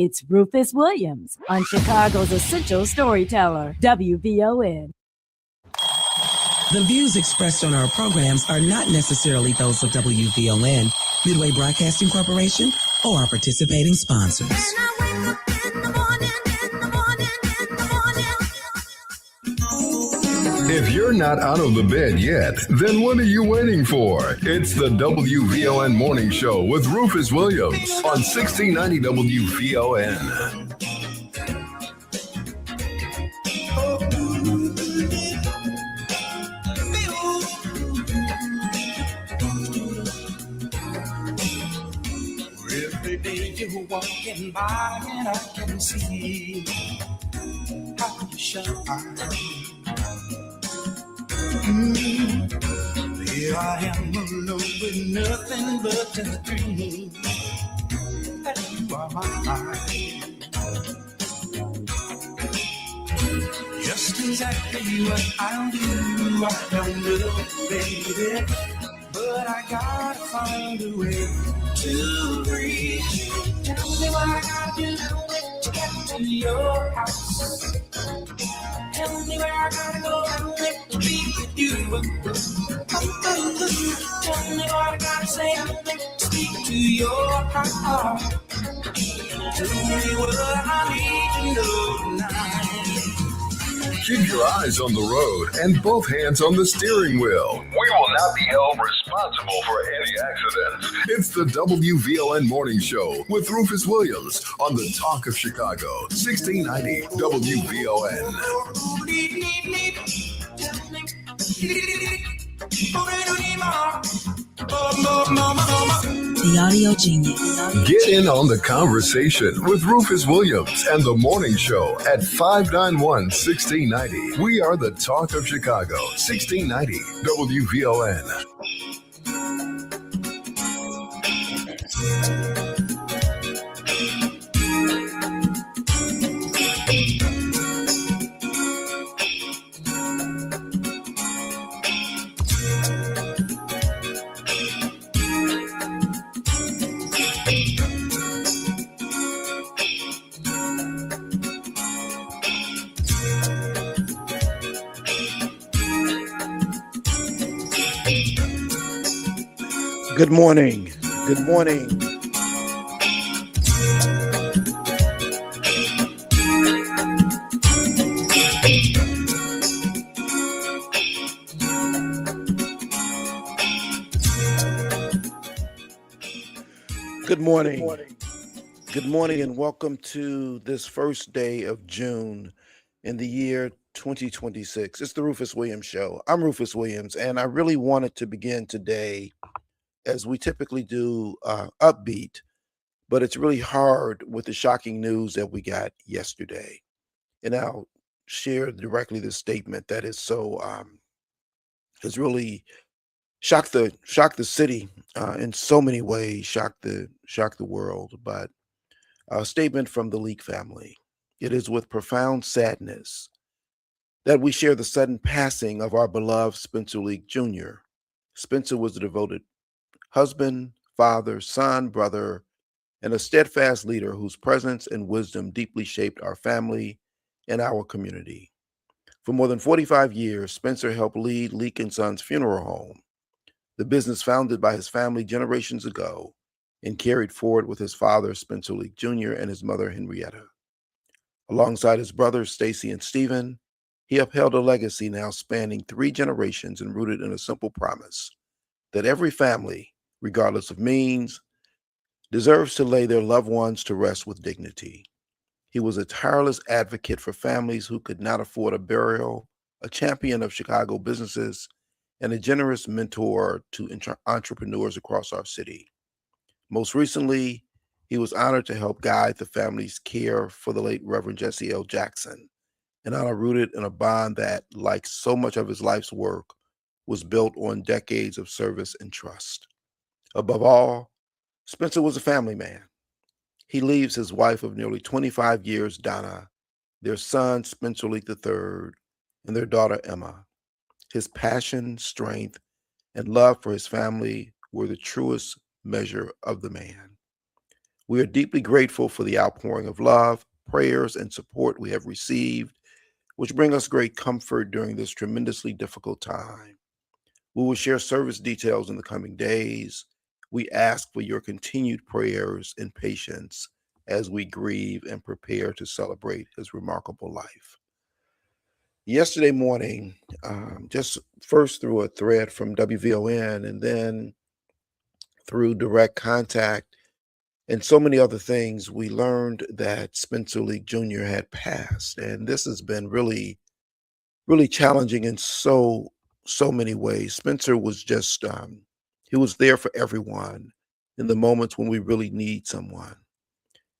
It's Rufus Williams on Chicago's Essential Storyteller, WVON. The views expressed on our programs are not necessarily those of WVON, Midway Broadcasting Corporation, or our participating sponsors. If you're not out of the bed yet, then what are you waiting for? It's the WVON Morning Show with Rufus Williams on 1690 WVON. Every day you're walking by and I can see how you shine. Here I am alone with nothing but a dream that you are mine. Just exactly what I'll do, I don't know, baby, but I gotta find a way to reach you. Tell me what I gotta do to get to your house. Tell me where I gotta go to be with you. Tell me what I gotta say to speak to your heart. Tell me what I need to know tonight. Keep your eyes on the road and both hands on the steering wheel. We will not be held responsible for any accidents. It's the WVON Morning Show with Rufus Williams on the Talk of Chicago, 1690 WVON. The Audio Genius. Get in on the conversation with Rufus Williams and the Morning Show at 591-1690. We are the Talk of Chicago, 1690 WVON. Good morning. Good morning. Good morning. Good morning and welcome to this first day of June in the year 2026. It's the Rufus Williams Show. I'm Rufus Williams, and I really wanted to begin today, as we typically do, upbeat, but it's really hard with the shocking news that we got yesterday. And I'll share directly the statement that is so has really shocked the city in so many ways, shocked the world. But a statement from the Leak family. It is with profound sadness that we share the sudden passing of our beloved Spencer Leak Jr. Spencer was a devoted husband, father, son, brother, and a steadfast leader whose presence and wisdom deeply shaped our family and our community. For more than 45 years, Spencer helped lead Leak & Sons Funeral Home, the business founded by his family generations ago and carried forward with his father, Spencer Leak Jr., and his mother, Henrietta. Alongside his brothers, Stacy and Stephen, he upheld a legacy now spanning 3 generations and rooted in a simple promise that every family, regardless of means, deserves to lay their loved ones to rest with dignity. He was a tireless advocate for families who could not afford a burial, a champion of Chicago businesses, and a generous mentor to entrepreneurs across our city. Most recently, he was honored to help guide the family's care for the late Reverend Jesse L. Jackson, an honor rooted in a bond that, like so much of his life's work, was built on decades of service and trust. Above all, Spencer was a family man. He leaves his wife of nearly 25 years, Donna, their son, Spencer Leak III, and their daughter, Emma. His passion, strength, and love for his family were the truest measure of the man. We are deeply grateful for the outpouring of love, prayers, and support we have received, which bring us great comfort during this tremendously difficult time. We will share service details in the coming days. We ask for your continued prayers and patience as we grieve and prepare to celebrate his remarkable life. Yesterday morning, just first through a thread from WVON and then through direct contact and so many other things, we learned that Spencer Leak Jr. had passed. And this has been really, really challenging in so many ways. Spencer was just, he was there for everyone in the moments when we really need someone.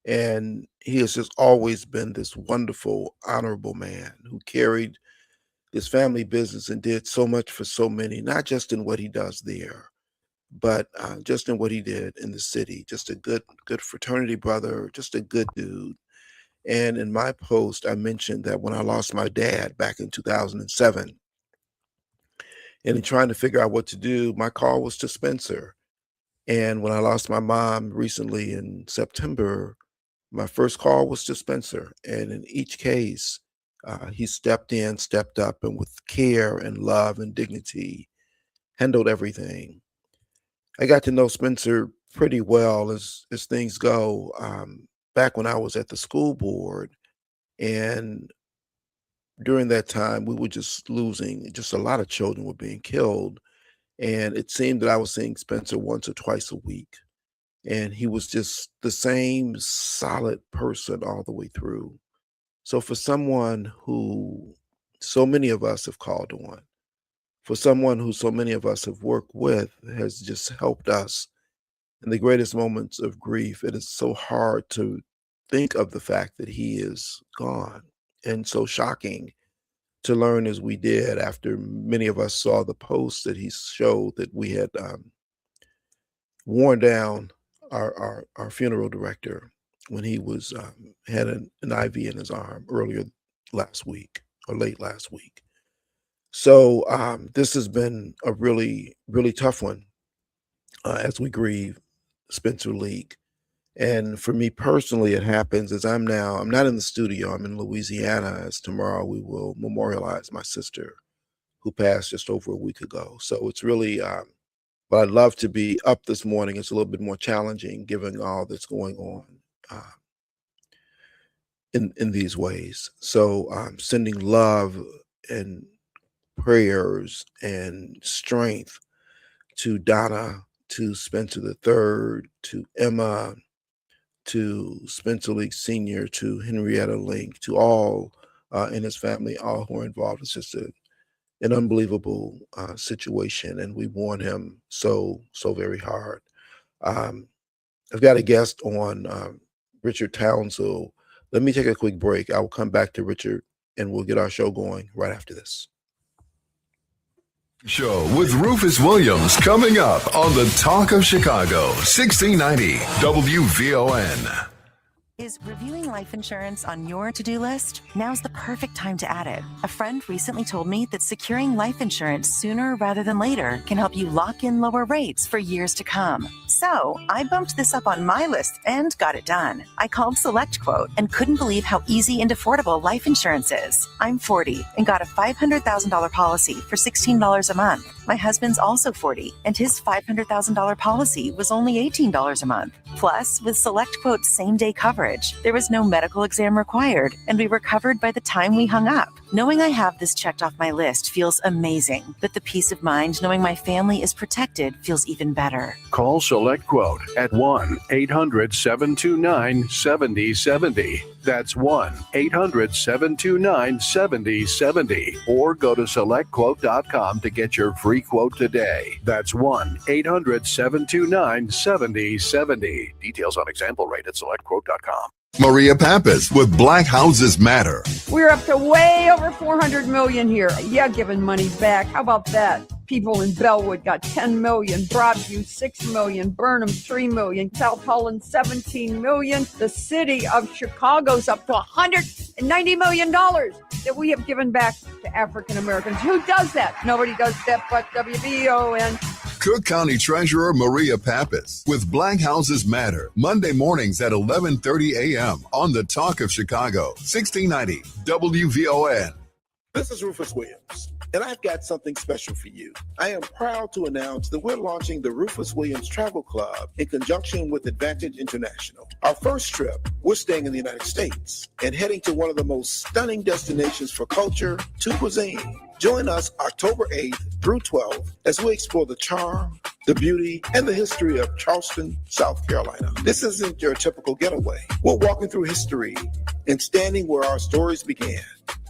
And he has just always been this wonderful, honorable man who carried this family business and did so much for so many, not just in what he does there, but just in what he did in the city. Just a good fraternity brother, just a good dude. And in my post, I mentioned that when I lost my dad back in 2007, and in trying to figure out what to do, my call was to Spencer. And when I lost my mom recently in September, my first call was to Spencer. And in each case, he stepped in, stepped up, and with care and love and dignity, handled everything. I got to know Spencer pretty well as things go back when I was at the school board. And during that time, we were just losing, just a lot of children were being killed. And it seemed that I was seeing Spencer once or twice a week. And he was just the same solid person all the way through. So for someone who so many of us have called on, for someone who so many of us have worked with, has just helped us in the greatest moments of grief, it is so hard to think of the fact that he is gone, and so shocking to learn as we did after many of us saw the post that he showed that we had worn down our funeral director when he was had an IV in his arm earlier last week or late last week. So this has been a really, really tough one as we grieve Spencer Leak. And for me personally, it happens as I'm not in the studio, I'm in Louisiana, as tomorrow we will memorialize my sister who passed just over a week ago. So it's really, but I'd love to be up this morning. It's a little bit more challenging given all that's going on in these ways. So sending love and prayers and strength to Donna, to Spencer III, to Emma, to Spencer Leak Sr., to Henrietta Link, to all in his family, all who are involved. It's just an unbelievable situation, and we mourn him so very hard. I've got a guest on, Richard Townsend. Let me take a quick break. I will come back to Richard, and we'll get our show going right after this. Show with Rufus Williams coming up on the Talk of Chicago, 1690 WVON. Is reviewing life insurance on your to-do list? Now's the perfect time to add it. A friend recently told me that securing life insurance sooner rather than later can help you lock in lower rates for years to come. So I bumped this up on my list and got it done. I called SelectQuote and couldn't believe how easy and affordable life insurance is. I'm 40 and got a $500,000 policy for $16 a month. My husband's also 40 and his $500,000 policy was only $18 a month. Plus, with SelectQuote's same-day coverage, there was no medical exam required, and we were covered by the time we hung up. Knowing I have this checked off my list feels amazing, but the peace of mind knowing my family is protected feels even better. Call SelectQuote at 1-800-729-7070. That's 1-800-729-7070. Or go to SelectQuote.com to get your free quote today. That's 1-800-729-7070. Details on example rate at SelectQuote.com. Maria Pappas with Black Houses Matter. We're up to way over 400 million here. Yeah, giving money back. How about that? People in Bellwood got 10 million, Broadview 6 million, Burnham 3 million, South Holland 17 million. The city of Chicago's up to $190 million that we have given back to African Americans. Who does that? Nobody does that but WVON. Cook County Treasurer Maria Pappas with Black Houses Matter, Monday mornings at 11:30 a.m. on the Talk of Chicago, 1690 WVON. This is Rufus Williams, and I've got something special for you. I am proud to announce that we're launching the Rufus Williams Travel Club in conjunction with Advantage International. Our first trip, we're staying in the United States and heading to one of the most stunning destinations for culture to cuisine. Join us October 8th through 12th as we explore the charm, the beauty, and the history of Charleston, South Carolina. This isn't your typical getaway. We're walking through history and standing where our stories began.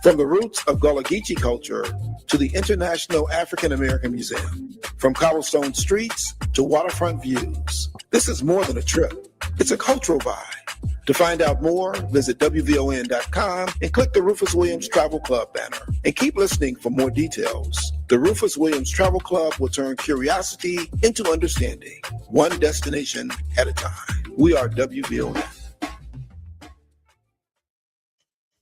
From the roots of Gullah Geechee culture to the International African American Museum, from cobblestone streets to waterfront views. This is more than a trip. It's a cultural vibe. To find out more, visit WVON.com and click the Rufus Williams Travel Club banner. And keep listening for more details. The Rufus Williams Travel Club will turn curiosity into understanding, one destination at a time. We are WVON.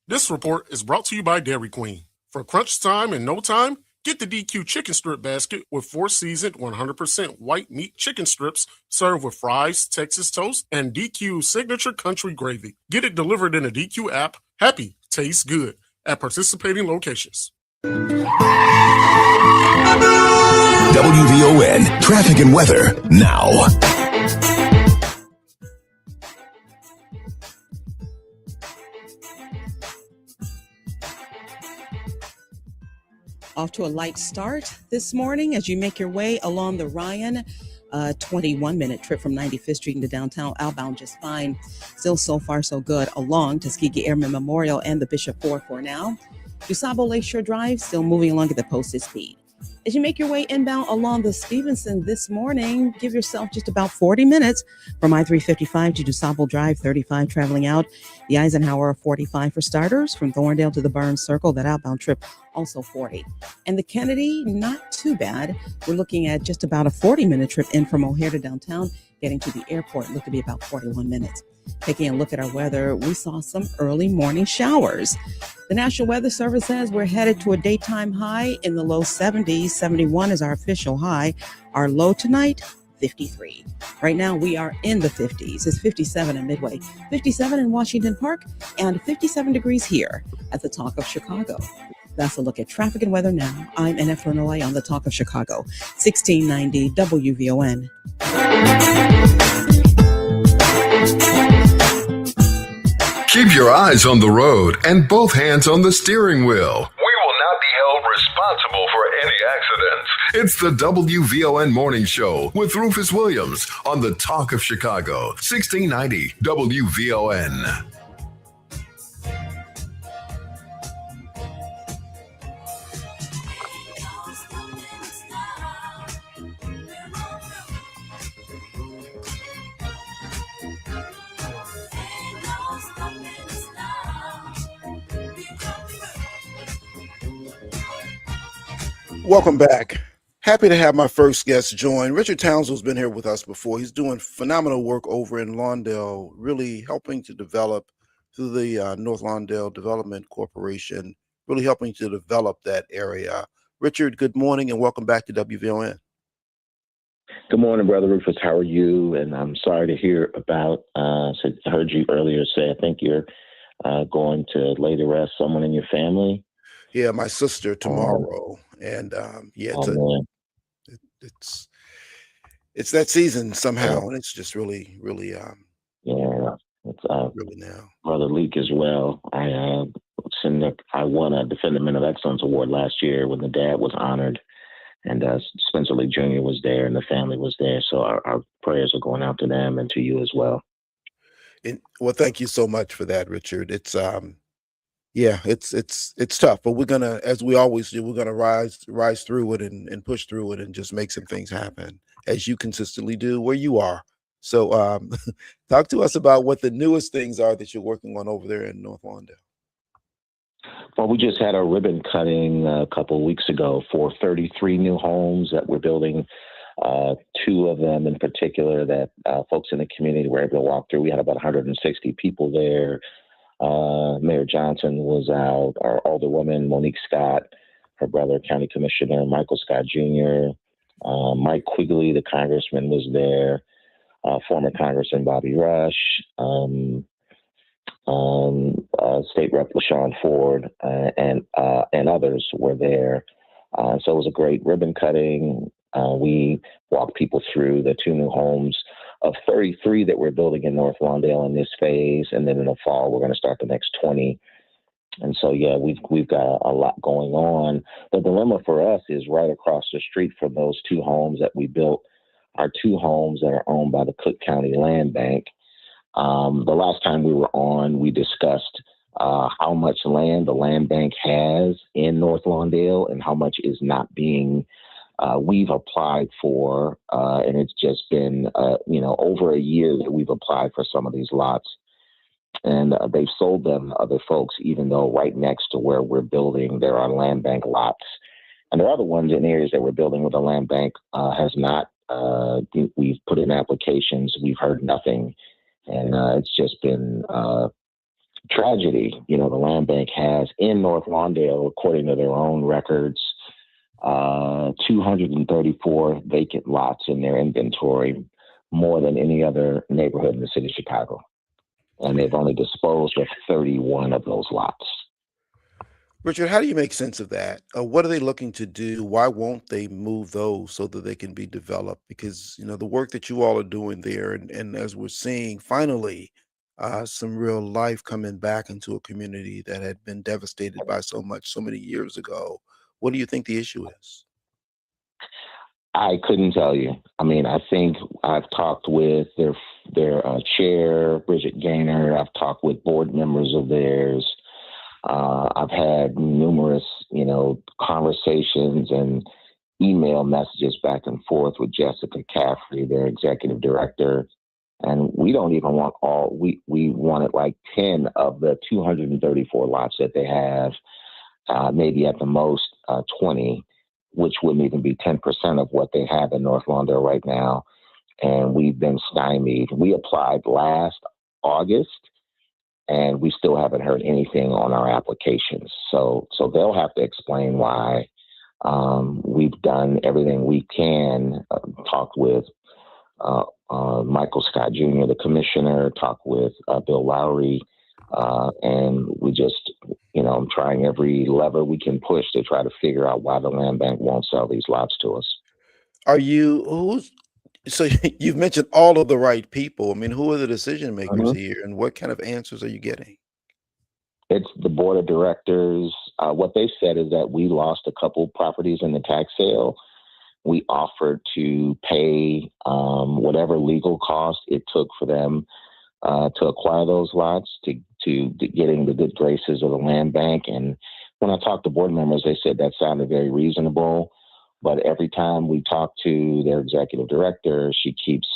This report is brought to you by Dairy Queen. For crunch time in no time, get the DQ chicken strip basket with 4 seasoned 100% white meat chicken strips served with fries, Texas toast, and DQ signature country gravy. Get it delivered in a DQ app. Happy tastes good at participating locations. WVON traffic and weather now. Off to a light start this morning as you make your way along the Ryan. 21-minute trip from 95th Street into downtown, outbound just fine. Still so far so good along Tuskegee Airmen Memorial and the Bishop Ford for now. DuSable Lakeshore Drive still moving along at the posted speed. As you make your way inbound along the Stevenson this morning, give yourself just about 40 minutes from I-355 to DuSable Drive, 35 traveling out. The Eisenhower, 45 for starters. From Thorndale to the Burns Circle, that outbound trip, also 40. And the Kennedy, not too bad. We're looking at just about a 40-minute trip in from O'Hare to downtown, getting to the airport, look to be about 41 minutes. Taking a look at our weather, we saw some early morning showers. The National Weather Service says we're headed to a daytime high in the low 70s. 71 is our official high. Our low tonight, 53. Right now, we are in the 50s. It's 57 in Midway, 57 in Washington Park, and 57 degrees here at the Talk of Chicago. That's a look at traffic and weather now. I'm NF Renoi on the Talk of Chicago, 1690 WVON. Keep your eyes on the road and both hands on the steering wheel. We will not be held responsible for any accidents. It's the WVON Morning Show with Rufus Williams on the Talk of Chicago, 1690 WVON. Welcome back. Happy to have my first guest join. Richard Townsend's been here with us before. He's doing phenomenal work over in Lawndale, really helping to develop through the North Lawndale Development Corporation, really helping to develop that area. Richard, good morning and welcome back to WVON. Good morning, Brother Rufus. How are you? And I'm sorry to hear about, I heard you earlier say, I think you're going to lay to rest someone in your family. Yeah, my sister tomorrow. And it's that season somehow, and it's just really it's really now. Brother Leak as well. I won a Defendant of Excellence Award last year when the dad was honored, and Spencer Leak Jr. was there, and the family was there. So our prayers are going out to them and to you as well. Well, thank you so much for that, Richard. It's it's tough, but we're gonna, as we always do, we're gonna rise through it and push through it and just make some things happen, as you consistently do where you are. So talk to us about what the newest things are that you're working on over there in North Lawndale. Well, we just had a ribbon cutting a couple of weeks ago for 33 new homes that we're building. 2 of them in particular that folks in the community were able to walk through. We had about 160 people there. Mayor Johnson was out, our Alderwoman Monique Scott, her brother, County Commissioner Michael Scott Jr., Mike Quigley, the congressman, was there. Former Congressman Bobby Rush, State Rep LaShawn Ford, and others were there. So it was a great ribbon cutting. We walked people through the 2 new homes of 33 that we're building in North Lawndale in this phase, and then in the fall we're going to start the next 20. And so, yeah, we've got a lot going on. The dilemma for us is right across the street from those 2 homes that we built are 2 homes that are owned by the Cook County Land Bank. The last time we were on, we discussed how much land the land bank has in North Lawndale and how much is not being we've applied for. And it's just been, over a year that we've applied for some of these lots. And they've sold them to other folks, even though right next to where we're building, there are land bank lots. And there are other ones in areas that we're building where the land bank has not. We've put in applications. We've heard nothing. And it's just been tragedy. The land bank has in North Lawndale, according to their own records, 234 vacant lots in their inventory, more than any other neighborhood in the city of Chicago. And they've only disposed of 31 of those lots. Richard, how do you make sense of that? What are they looking to do? Why won't they move those so that they can be developed? Because, the work that you all are doing there, and as we're seeing finally some real life coming back into a community that had been devastated by so many years ago. What do you think the issue is? I couldn't tell you. I think I've talked with their chair, Bridget Gaynor. I've talked with board members of theirs. I've had numerous, conversations and email messages back and forth with Jessica Caffrey, their executive director. And we don't even want we wanted like 10 of the 234 lots that they have, maybe at the most 20, which wouldn't even be 10% of what they have in North Lawndale right now. And we've been stymied. We applied last August, and we still haven't heard anything on our applications. So they'll have to explain why. We've done everything we can, talked with Michael Scott Jr., the commissioner, talked with Bill Lowry, and we just, I'm trying every lever we can push to try to figure out why the land bank won't sell these lots to us. So you've mentioned all of the right people. Who are the decision makers here, and what kind of answers are you getting? It's the board of directors. What they said is that we lost a couple properties in the tax sale. We offered to pay whatever legal cost it took for them to acquire those lots to get in the good graces of the land bank. And when I talked to board members, they said that sounded very reasonable. But every time we talk to their executive director, she keeps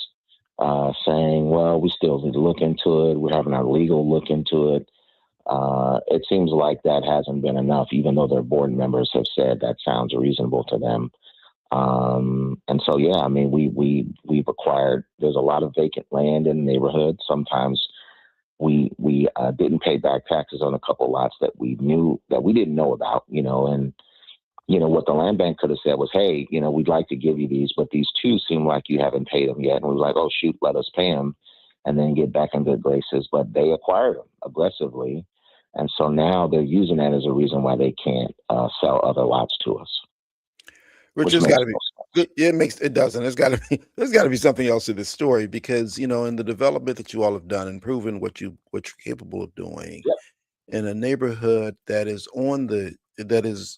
saying, well, we still need to look into it. We're having our legal look into it. It seems like that hasn't been enough, even though their board members have said that sounds reasonable to them. And so, yeah, we've acquired, there's a lot of vacant land in the neighborhood. Sometimes we didn't pay back taxes on a couple lots that we didn't know about, and what the land bank could have said was, hey, we'd like to give you these, but these 2 seem like you haven't paid them yet. And we were like, oh, shoot, let us pay them and then get back in good graces. But they acquired them aggressively. And so now they're using that as a reason why they can't sell other lots to us. Which has got to be good. It doesn't. There's got to be something else to this story, because, in the development that you all have done and proven what you're capable of doing in a neighborhood that is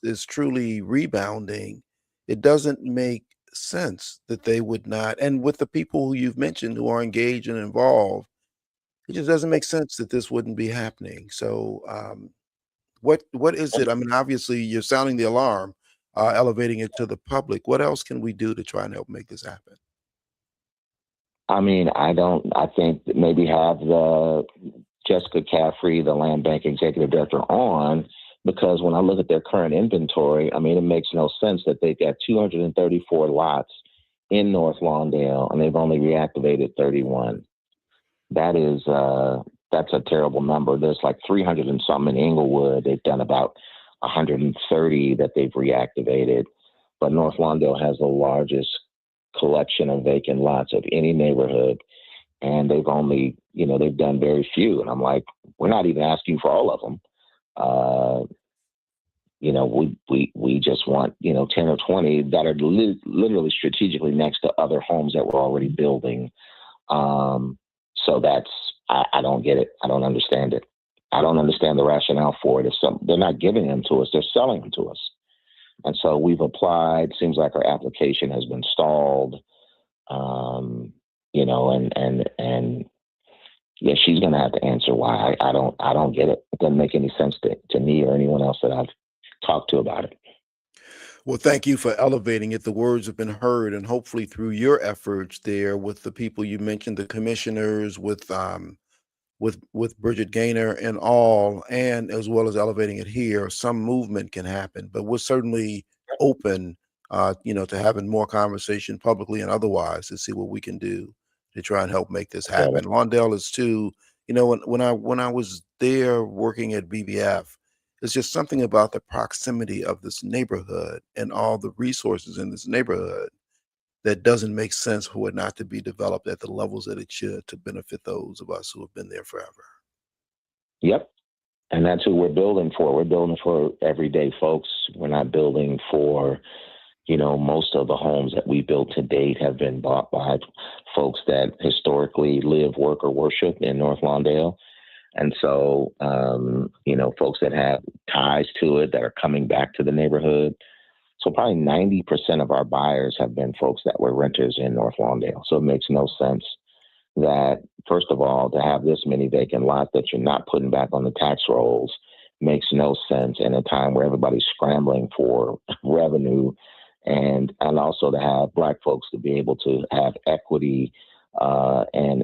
is truly rebounding, it doesn't make sense that they would not. And with the people who you've mentioned who are engaged and involved, it just doesn't make sense that this wouldn't be happening. So what is it? Obviously you're sounding the alarm, elevating it to the public. What else can we do to try and help make this happen? I think that maybe have the Jessica Caffrey, the land bank executive director, on, because when I look at their current inventory, it makes no sense that they've got 234 lots in North Lawndale and they've only reactivated 31. That's a terrible number. There's like 300 and some in Inglewood. They've done about 130 that they've reactivated. But North Lawndale has the largest collection of vacant lots of any neighborhood. And they've only, they've done very few. And I'm like, we're not even asking for all of them. We just want, 10 or 20 that are literally strategically next to other homes that we're already building. So that's, I don't get it. I don't understand it. I don't understand the rationale for it. They're not giving them to us, they're selling them to us. And so we've applied. Seems like our application has been stalled. And yeah, she's going to have to answer why. I don't get it. It doesn't make any sense to me or anyone else that I've talked to about it. Well, thank you for elevating it. The words have been heard, and hopefully through your efforts there with the people you mentioned, the commissioners, with Bridget Gaynor and all, and as well as elevating it here, some movement can happen. But we're certainly open, to having more conversation publicly and otherwise to see what we can do to try and help make this happen. Lawndale is too, when I was there working at BBF, it's just something about the proximity of this neighborhood and all the resources in this neighborhood that doesn't make sense for it not to be developed at the levels that it should to benefit those of us who have been there forever. Yep. And that's who we're building for. We're building for everyday folks. We're not building for, most of the homes that we built to date have been bought by folks that historically live, work, or worship in North Lawndale. And so, folks that have ties to it, that are coming back to the neighborhood. So probably 90% of our buyers have been folks that were renters in North Lawndale. So it makes no sense that, first of all, to have this many vacant lots that you're not putting back on the tax rolls makes no sense in a time where everybody's scrambling for revenue, and also to have Black folks to be able to have equity and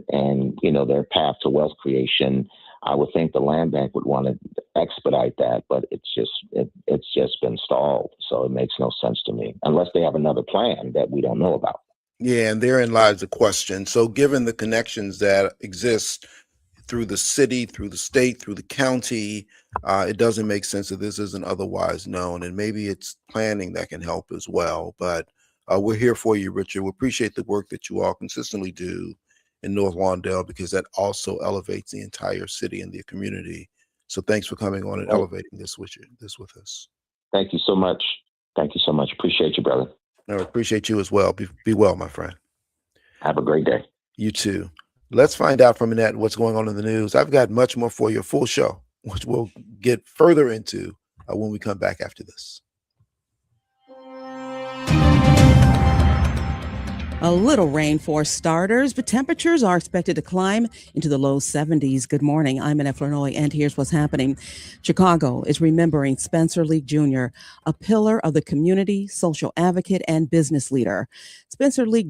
their path to wealth creation. I would think the land bank would want to expedite that, but it's just been stalled. So it makes no sense to me unless they have another plan that we don't know about. Yeah, and therein lies the question. So given the connections that exist through the city, through the state, through the county, it doesn't make sense that this isn't otherwise known. And maybe it's planning that can help as well. But we're here for you, Richard. We appreciate the work that you all consistently do in North Lawndale, because that also elevates the entire city and the community. So thanks for coming on and elevating this with us. Thank you so much. Thank you so much. Appreciate you, brother. I appreciate you as well. Be well, my friend. Have a great day. You too. Let's find out from Annette what's going on in the news. I've got much more for you, a full show, which we'll get further into when we come back after this. A little rain for starters, but temperatures are expected to climb into the low 70s. Good morning. I'm Annette Flurnoy, and here's what's happening. Chicago is remembering Spencer Leak Jr., a pillar of the community, social advocate, and business leader. Spencer Leak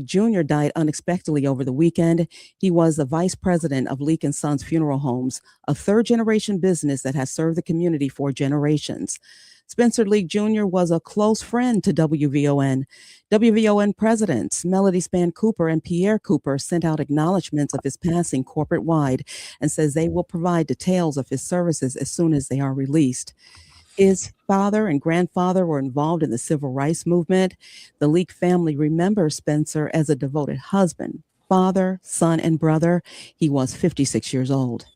Jr. died unexpectedly over the weekend. He was the vice president of Leak & Sons Funeral Homes, a third-generation business that has served the community for generations. Spencer Leak Jr. was a close friend to WVON. WVON presidents Melody Span Cooper and Pierre Cooper sent out acknowledgments of his passing corporate-wide and says they will provide details of his services as soon as they are released. His father and grandfather were involved in the civil rights movement. The Leak family remembers Spencer as a devoted husband, father, son, and brother. He was 56 years old.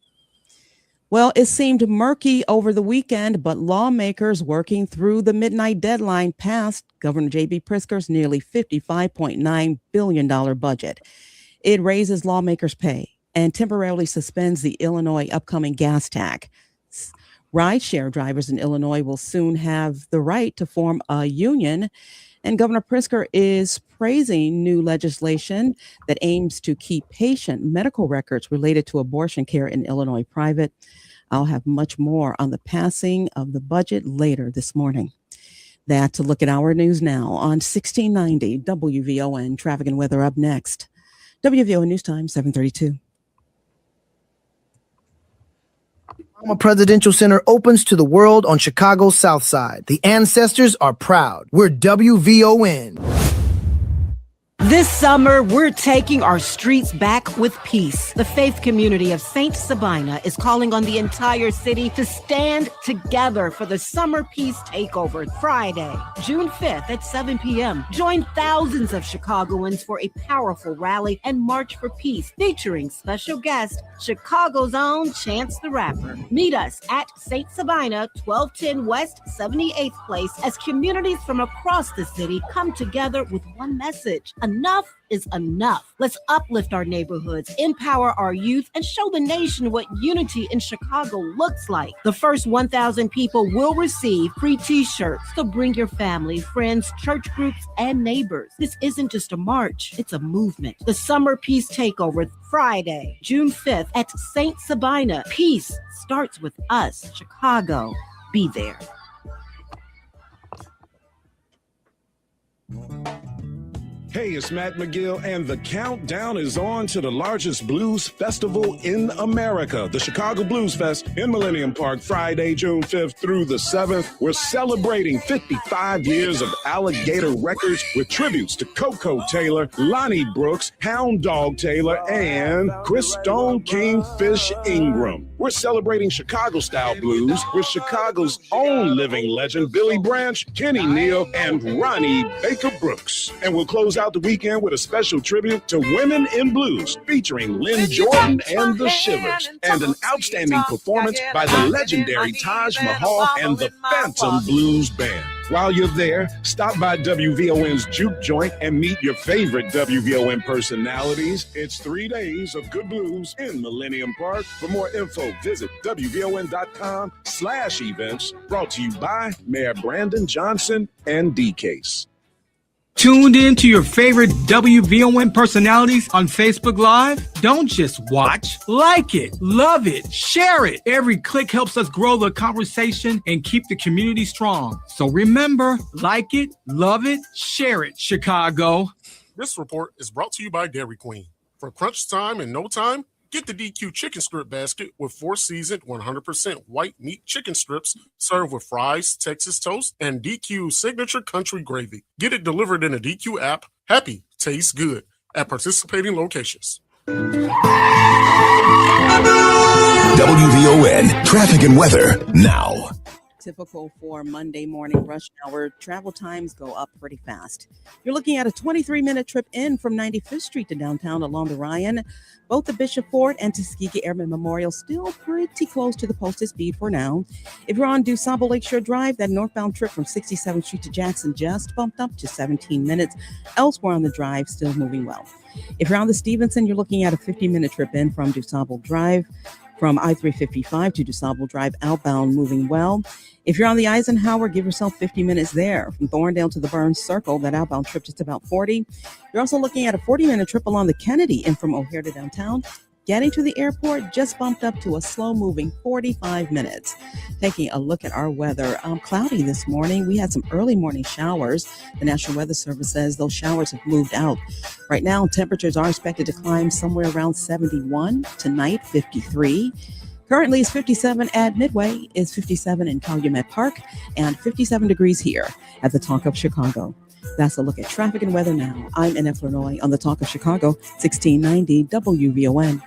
Well, it seemed murky over the weekend, but lawmakers working through the midnight deadline passed Governor J.B. Pritzker's nearly $55.9 billion budget. It raises lawmakers' pay and temporarily suspends the Illinois upcoming gas tax. Rideshare drivers in Illinois will soon have the right to form a union, and Governor Pritzker is praising new legislation that aims to keep patient medical records related to abortion care in Illinois private. I'll have much more on the passing of the budget later this morning. That to look at our news now on 1690 WVON. Traffic and weather up next. WVON News Time, 7:32. Obama Presidential Center opens to the world on Chicago's South Side. The ancestors are proud. We're WVON. This summer, we're taking our streets back with peace. The faith community of Saint Sabina is calling on the entire city to stand together for the Summer Peace Takeover Friday, June 5th at 7 p.m. Join thousands of Chicagoans for a powerful rally and march for peace featuring special guest, Chicago's own Chance the Rapper. Meet us at Saint Sabina, 1210 West 78th Place as communities from across the city come together with one message. Enough is enough. Let's uplift our neighborhoods, empower our youth, and show the nation what unity in Chicago looks like. The first 1,000 people will receive free t-shirts. So bring your family, friends, church groups, and neighbors. This isn't just a march, it's a movement. The Summer Peace Takeover, Friday, June 5th at Saint Sabina. Peace starts with us. Chicago, be there. Hey, it's Matt McGill, and the countdown is on to the largest blues festival in America, the Chicago Blues Fest in Millennium Park, Friday, June 5th through the 7th. We're celebrating 55 years of Alligator Records with tributes to Coco Taylor, Lonnie Brooks, Hound Dog Taylor, and Chris Stone Kingfish Ingram. We're celebrating Chicago-style blues with Chicago's own living legend, Billy Branch, Kenny Neal, and Ronnie Baker Brooks. And we'll close out the weekend with a special tribute to Women in Blues featuring Lynn Jordan and the Shivers, and an outstanding performance by the legendary Taj Mahal and the Phantom Blues Band. While you're there, stop by WVON's Juke Joint and meet your favorite WVON personalities. It's 3 days of good blues in Millennium Park. For more info, visit WVON.com/events. Brought to you by Mayor Brandon Johnson and D-Case. Tuned in to your favorite WVON personalities on Facebook Live? Don't just watch, like it, love it, share it. Every click helps us grow the conversation and keep the community strong. So remember, like it, love it, share it, Chicago. This report is brought to you by Dairy Queen. For crunch time in no time, get the DQ chicken strip basket with 4 seasoned 100% white meat chicken strips served with fries, Texas toast, and DQ signature country gravy. Get it delivered in a DQ app. Happy tastes good at participating locations. WVON traffic and weather now. Typical for Monday morning rush hour, travel times go up pretty fast. You're looking at a 23-minute trip in from 95th Street to downtown along the Ryan. Both the Bishop Ford and Tuskegee Airmen Memorial still pretty close to the posted speed for now. If you're on DuSable Lakeshore Drive, that northbound trip from 67th Street to Jackson just bumped up to 17 minutes. Elsewhere on the drive, still moving well. If you're on the Stevenson, you're looking at a 50-minute trip in from DuSable Drive. From I-355 to DuSable Drive outbound, moving well. If you're on the Eisenhower, give yourself 50 minutes there. From Thorndale to the Burns Circle, that outbound trip just about 40. You're also looking at a 40-minute trip along the Kennedy and from O'Hare to downtown. Getting to the airport just bumped up to a slow-moving 45 minutes. Taking a look at our weather, cloudy this morning. We had some early morning showers. The National Weather Service says those showers have moved out. Right now, temperatures are expected to climb somewhere around 71. Tonight, 53. Currently, it's 57 at Midway. It's 57 in Calumet Park and 57 degrees here at the Talk of Chicago. That's a look at traffic and weather now. I'm N.F. Lenoy on the Talk of Chicago, 1690 WVON.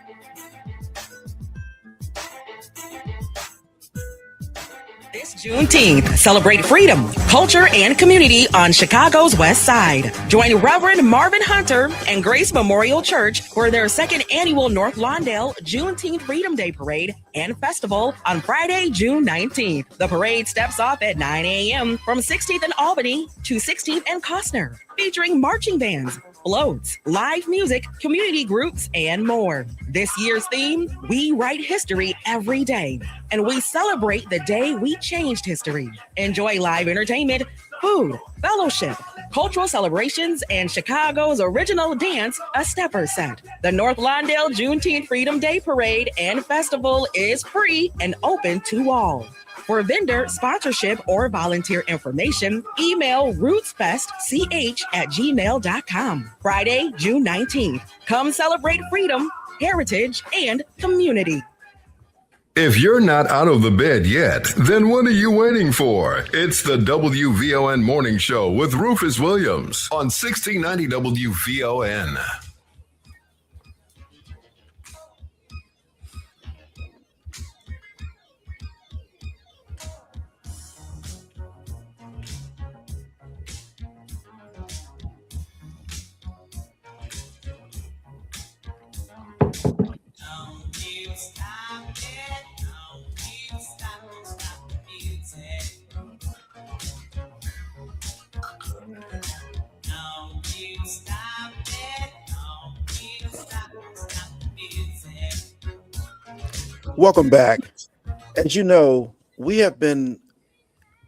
Juneteenth, celebrate freedom, culture, and community on Chicago's West Side. Join Reverend Marvin Hunter and Grace Memorial Church for their second annual North Lawndale Juneteenth Freedom Day Parade and Festival on Friday, June 19th. The parade steps off at 9 a.m. from 16th and Albany to 16th and Costner, featuring marching bands, floats, live music, community groups, and more. This year's theme, we write history every day, and we celebrate the day we changed history. Enjoy live entertainment, food, fellowship, cultural celebrations, and Chicago's original dance, a stepper set. The North Lawndale Juneteenth Freedom Day Parade and Festival is free and open to all. For vendor, sponsorship, or volunteer information, email rootsfestch@gmail.com. Friday, June 19th. Come celebrate freedom, heritage, and community. If you're not out of the bed yet, then what are you waiting for? It's the WVON Morning Show with Rufus Williams on 1690 WVON. Welcome back. As you know, we have been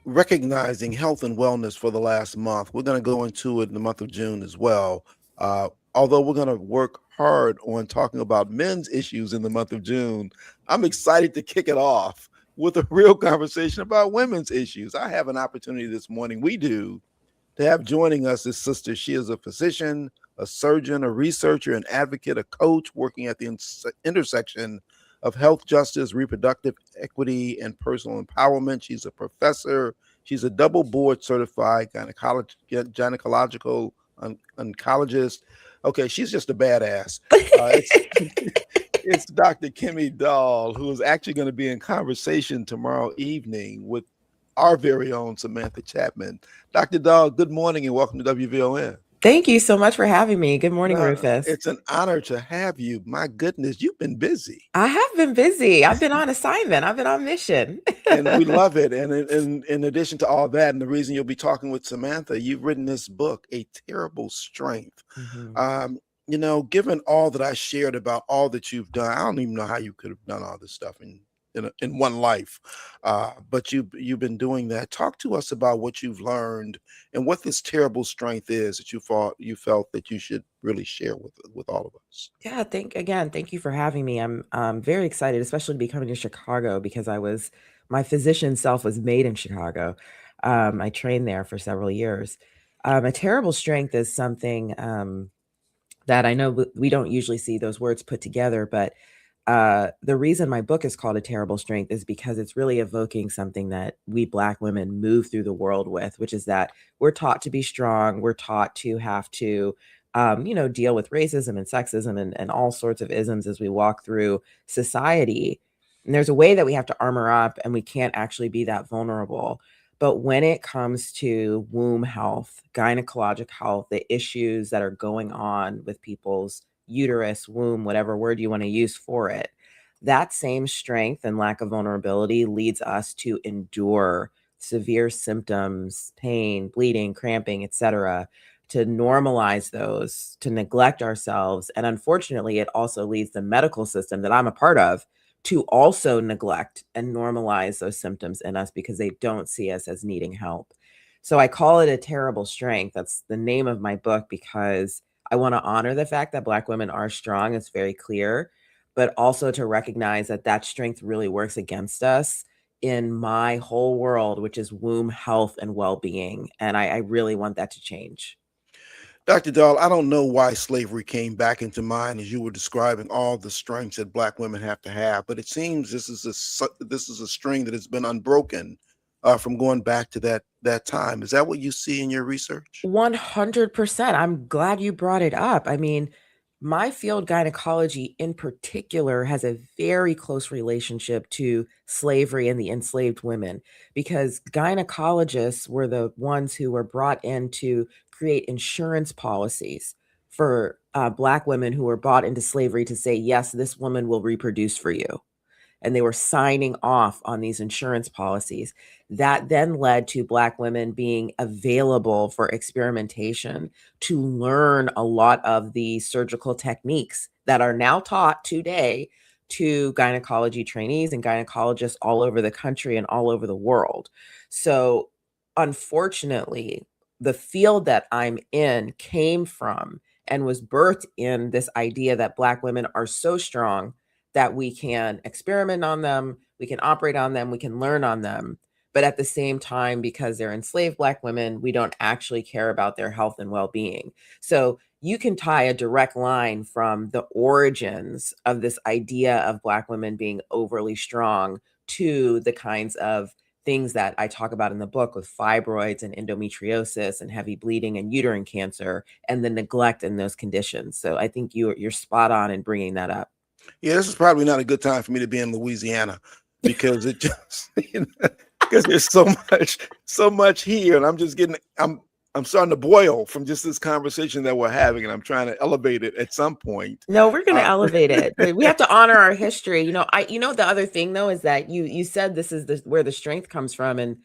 recognizing health and wellness for the last month. We're going to go into it in the month of June as well. Although we're going to work hard on talking about men's issues in the month of June, I'm excited to kick it off with a real conversation about women's issues. I have an opportunity this morning, we do, to have joining us this sister. She is a physician, a surgeon, a researcher, an advocate, a coach working at the intersection of health justice, reproductive equity, and personal empowerment. She's a professor. She's a double board certified gynecological oncologist. Okay, she's just a badass. It's Dr. Kimmy Dahl, who is actually going to be in conversation tomorrow evening with our very own Samantha Chapman. Dr. Dahl, good morning and welcome to WVON. Thank you so much for having me. Good morning, Rufus. It's an honor to have you. My goodness, you've been busy. I have been busy. I've been on assignment. I've been on mission. And we love it. And in addition to all that, and the reason you'll be talking with Samantha, you've written this book, A Terrible Strength. Mm-hmm. Given all that I shared about all that you've done, I don't even know how you could have done all this stuff in one life, but you've been doing that. Talk to us about what you've learned and what this terrible strength is that you felt that you should really share with all of us. Yeah, thank you for having me. I'm very excited, especially to be coming to Chicago because my physician self was made in Chicago. I trained there for several years. A terrible strength is something that I know we don't usually see those words put together, but the reason my book is called A Terrible Strength is because it's really evoking something that we Black women move through the world with, which is that we're taught to be strong. We're taught to have to, deal with racism and sexism and all sorts of isms as we walk through society. And there's a way that we have to armor up and we can't actually be that vulnerable. But when it comes to womb health, gynecologic health, the issues that are going on with people's uterus, womb, whatever word you want to use for it, that same strength and lack of vulnerability leads us to endure severe symptoms, pain, bleeding, cramping, etc., to normalize those, to neglect ourselves. And unfortunately, it also leads the medical system that I'm a part of to also neglect and normalize those symptoms in us because they don't see us as needing help. So I call it A Terrible Strength. That's the name of my book because I want to honor the fact that Black women are strong. It's very clear, but also to recognize that strength really works against us in my whole world, which is womb health and well-being. And I really want that to change. Dr. Dahl, I don't know why slavery came back into mind as you were describing all the strengths that Black women have to have, but it seems this is a string that has been unbroken from going back to that time. Is that what you see in your research? 100%. I'm glad you brought it up. I mean, my field, gynecology in particular, has a very close relationship to slavery and the enslaved women because gynecologists were the ones who were brought in to create insurance policies for Black women who were bought into slavery to say, yes, this woman will reproduce for you. And they were signing off on these insurance policies. That then led to Black women being available for experimentation to learn a lot of the surgical techniques that are now taught today to gynecology trainees and gynecologists all over the country and all over the world. So unfortunately, the field that I'm in came from and was birthed in this idea that Black women are so strong that we can experiment on them, we can operate on them, we can learn on them. But at the same time, because they're enslaved Black women, we don't actually care about their health and well-being. So you can tie a direct line from the origins of this idea of Black women being overly strong to the kinds of things that I talk about in the book with fibroids and endometriosis and heavy bleeding and uterine cancer and the neglect in those conditions. So I think you're spot on in bringing that up. Yeah, this is probably not a good time for me to be in Louisiana because it just because there's so much here, and I'm starting to boil from just this conversation that we're having, and I'm trying to elevate it at some point. No, we're going to elevate it. We have to honor our history. The other thing though is that you said this is where the strength comes from, and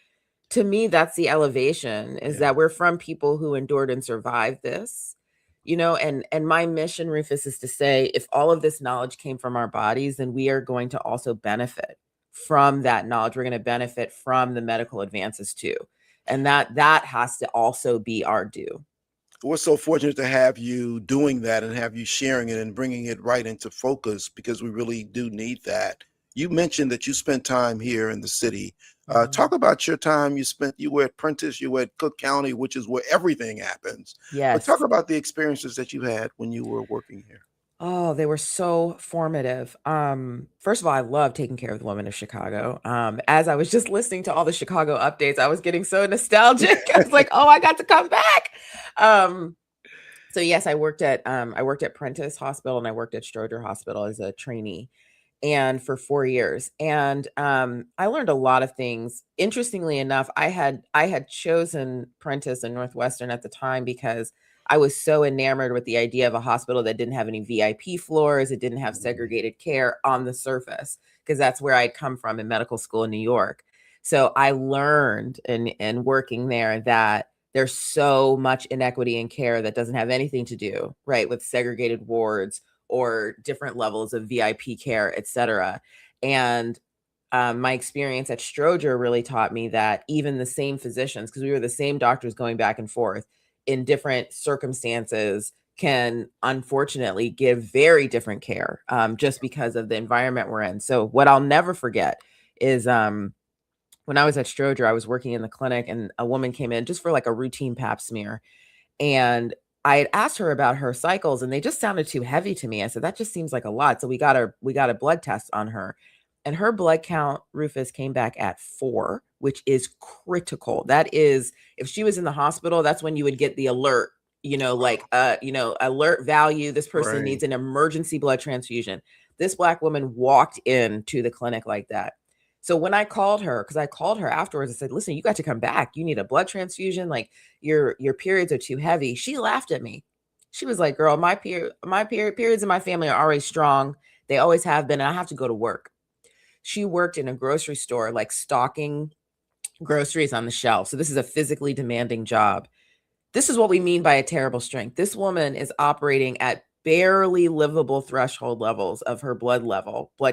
to me that's the elevation is that we're from people who endured and survived this. And my mission, Rufus, is to say if all of this knowledge came from our bodies, then we are going to also benefit from that knowledge. We're going to benefit from the medical advances too. And that has to also be our due. We're so fortunate to have you doing that and have you sharing it and bringing it right into focus because we really do need that. You mentioned that you spent time here in the city. Talk about your time you were at Prentice, you were at Cook County, which is where everything happens. Yes. But talk about the experiences that you had when you were working here. Oh, they were so formative. First of all, I love taking care of the women of Chicago. As I was just listening to all the Chicago updates, I was getting so nostalgic. I was like, oh, I got to come back. So yes, I worked at Prentice Hospital and I worked at Stroger Hospital as a trainee and for 4 years. And I learned a lot of things. Interestingly enough, I had chosen Prentice and Northwestern at the time because I was so enamored with the idea of a hospital that didn't have any VIP floors. It didn't have segregated care on the surface, because that's where I'd come from in medical school in New York. So I learned in working there that there's so much inequity in care that doesn't have anything to do, right, with segregated wards or different levels of VIP care, et cetera. And my experience at Stroger really taught me that even the same physicians, because we were the same doctors going back and forth, in different circumstances can unfortunately give very different care just because of the environment we're in. So what I'll never forget is when I was at Stroger, I was working in the clinic and a woman came in just for like a routine pap smear. And I had asked her about her cycles and they just sounded too heavy to me. I said, that just seems like a lot. So we got a blood test on her. And her blood count, Rufus, came back at 4, which is critical. That is, if she was in the hospital, that's when you would get the alert, alert value. This person needs an emergency blood transfusion. This Black woman walked into the clinic like that. So when I called her, because I called her afterwards, I said, listen, you got to come back. You need a blood transfusion. Like your periods are too heavy. She laughed at me. She was like, girl, my periods in my family are always strong. They always have been. And I have to go to work. She worked in a grocery store, like stocking groceries on the shelf. So this is a physically demanding job. This is what we mean by a terrible strength. This woman is operating at barely livable threshold levels of her blood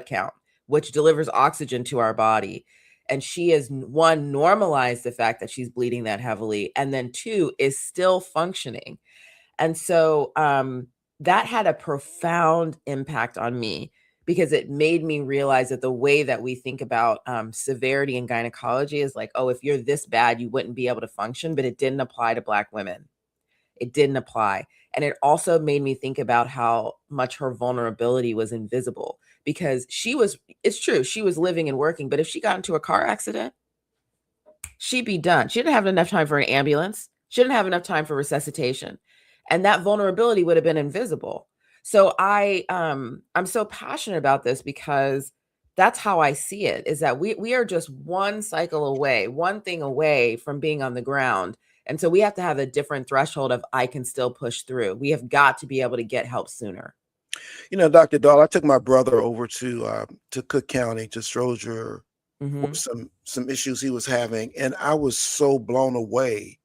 count, which delivers oxygen to our body. And she has, 1, normalized the fact that she's bleeding that heavily, and then 2, is still functioning. And so that had a profound impact on me, because it made me realize that the way that we think about severity in gynecology is like, oh, if you're this bad, you wouldn't be able to function, but it didn't apply to Black women. It didn't apply. And it also made me think about how much her vulnerability was invisible, because it's true, she was living and working, but if she got into a car accident, she'd be done. She didn't have enough time for an ambulance. She didn't have enough time for resuscitation. And that vulnerability would have been invisible. So I'm so passionate about this because that's how I see it, is that we are just one cycle away, one thing away from being on the ground. And so we have to have a different threshold of I can still push through. We have got to be able to get help sooner. Dr. Dahl, I took my brother over to Cook County, to Stroger, for some issues he was having. And I was so blown away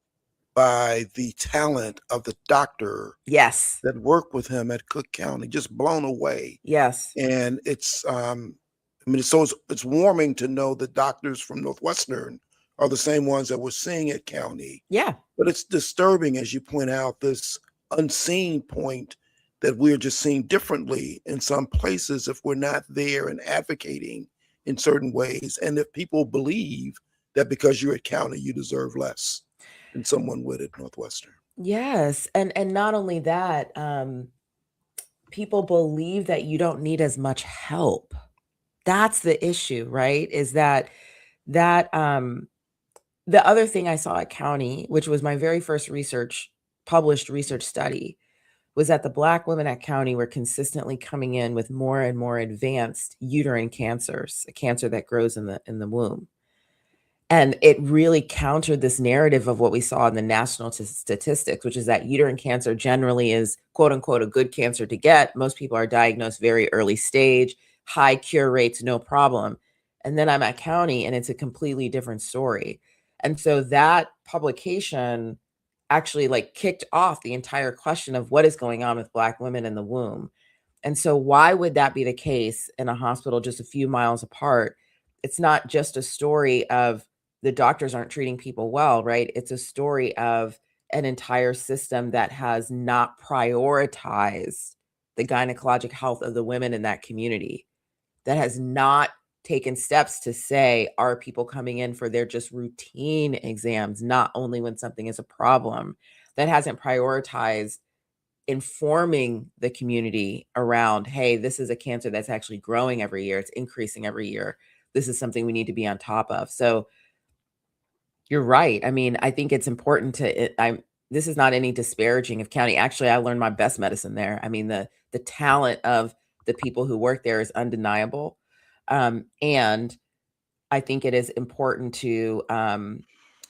by the talent of the doctor that worked with him at Cook County, just blown away. Yes. And it's it's warming to know that doctors from Northwestern are the same ones that we're seeing at County. Yeah. But it's disturbing, as you point out, this unseen point that we're just seeing differently in some places if we're not there and advocating in certain ways. And if people believe that because you're at County, you deserve less than someone would at Northwestern. Yes. And not only that, people believe that you don't need as much help. That's the issue, right? Is that the other thing I saw at County, which was my very first published research study, was that the Black women at County were consistently coming in with more and more advanced uterine cancers, a cancer that grows in the womb. And it really countered this narrative of what we saw in the national statistics, which is that uterine cancer generally is, quote unquote, a good cancer to get. Most people are diagnosed very early stage, high cure rates, no problem. And then I'm at County and it's a completely different story. And so that publication actually kicked off the entire question of what is going on with Black women in the womb. And so why would that be the case in a hospital just a few miles apart? It's not just a story of the doctors aren't treating people well, right? It's a story of an entire system that has not prioritized the gynecologic health of the women in that community, that has not taken steps to say, are people coming in for their just routine exams, not only when something is a problem, that hasn't prioritized informing the community around, hey, this is a cancer that's actually growing every year. It's increasing every year. This is something we need to be on top of. So you're right. I mean, I think it's important this is not any disparaging of County. Actually, I learned my best medicine there. I mean, the talent of the people who work there is undeniable. And I think it is important to,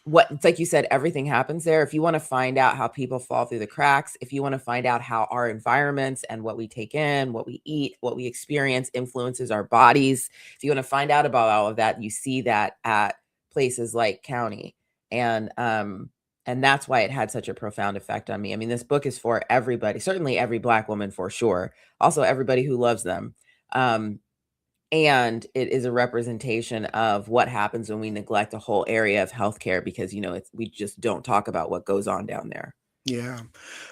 it's like you said, everything happens there. If you want to find out how people fall through the cracks, if you want to find out how our environments and what we take in, what we eat, what we experience influences our bodies, if you want to find out about all of that, you see that at places like County. And that's why it had such a profound effect on me. I mean, this book is for everybody, certainly every Black woman for sure. Also everybody who loves them. And it is a representation of what happens when we neglect a whole area of healthcare because, we just don't talk about what goes on down there. Yeah.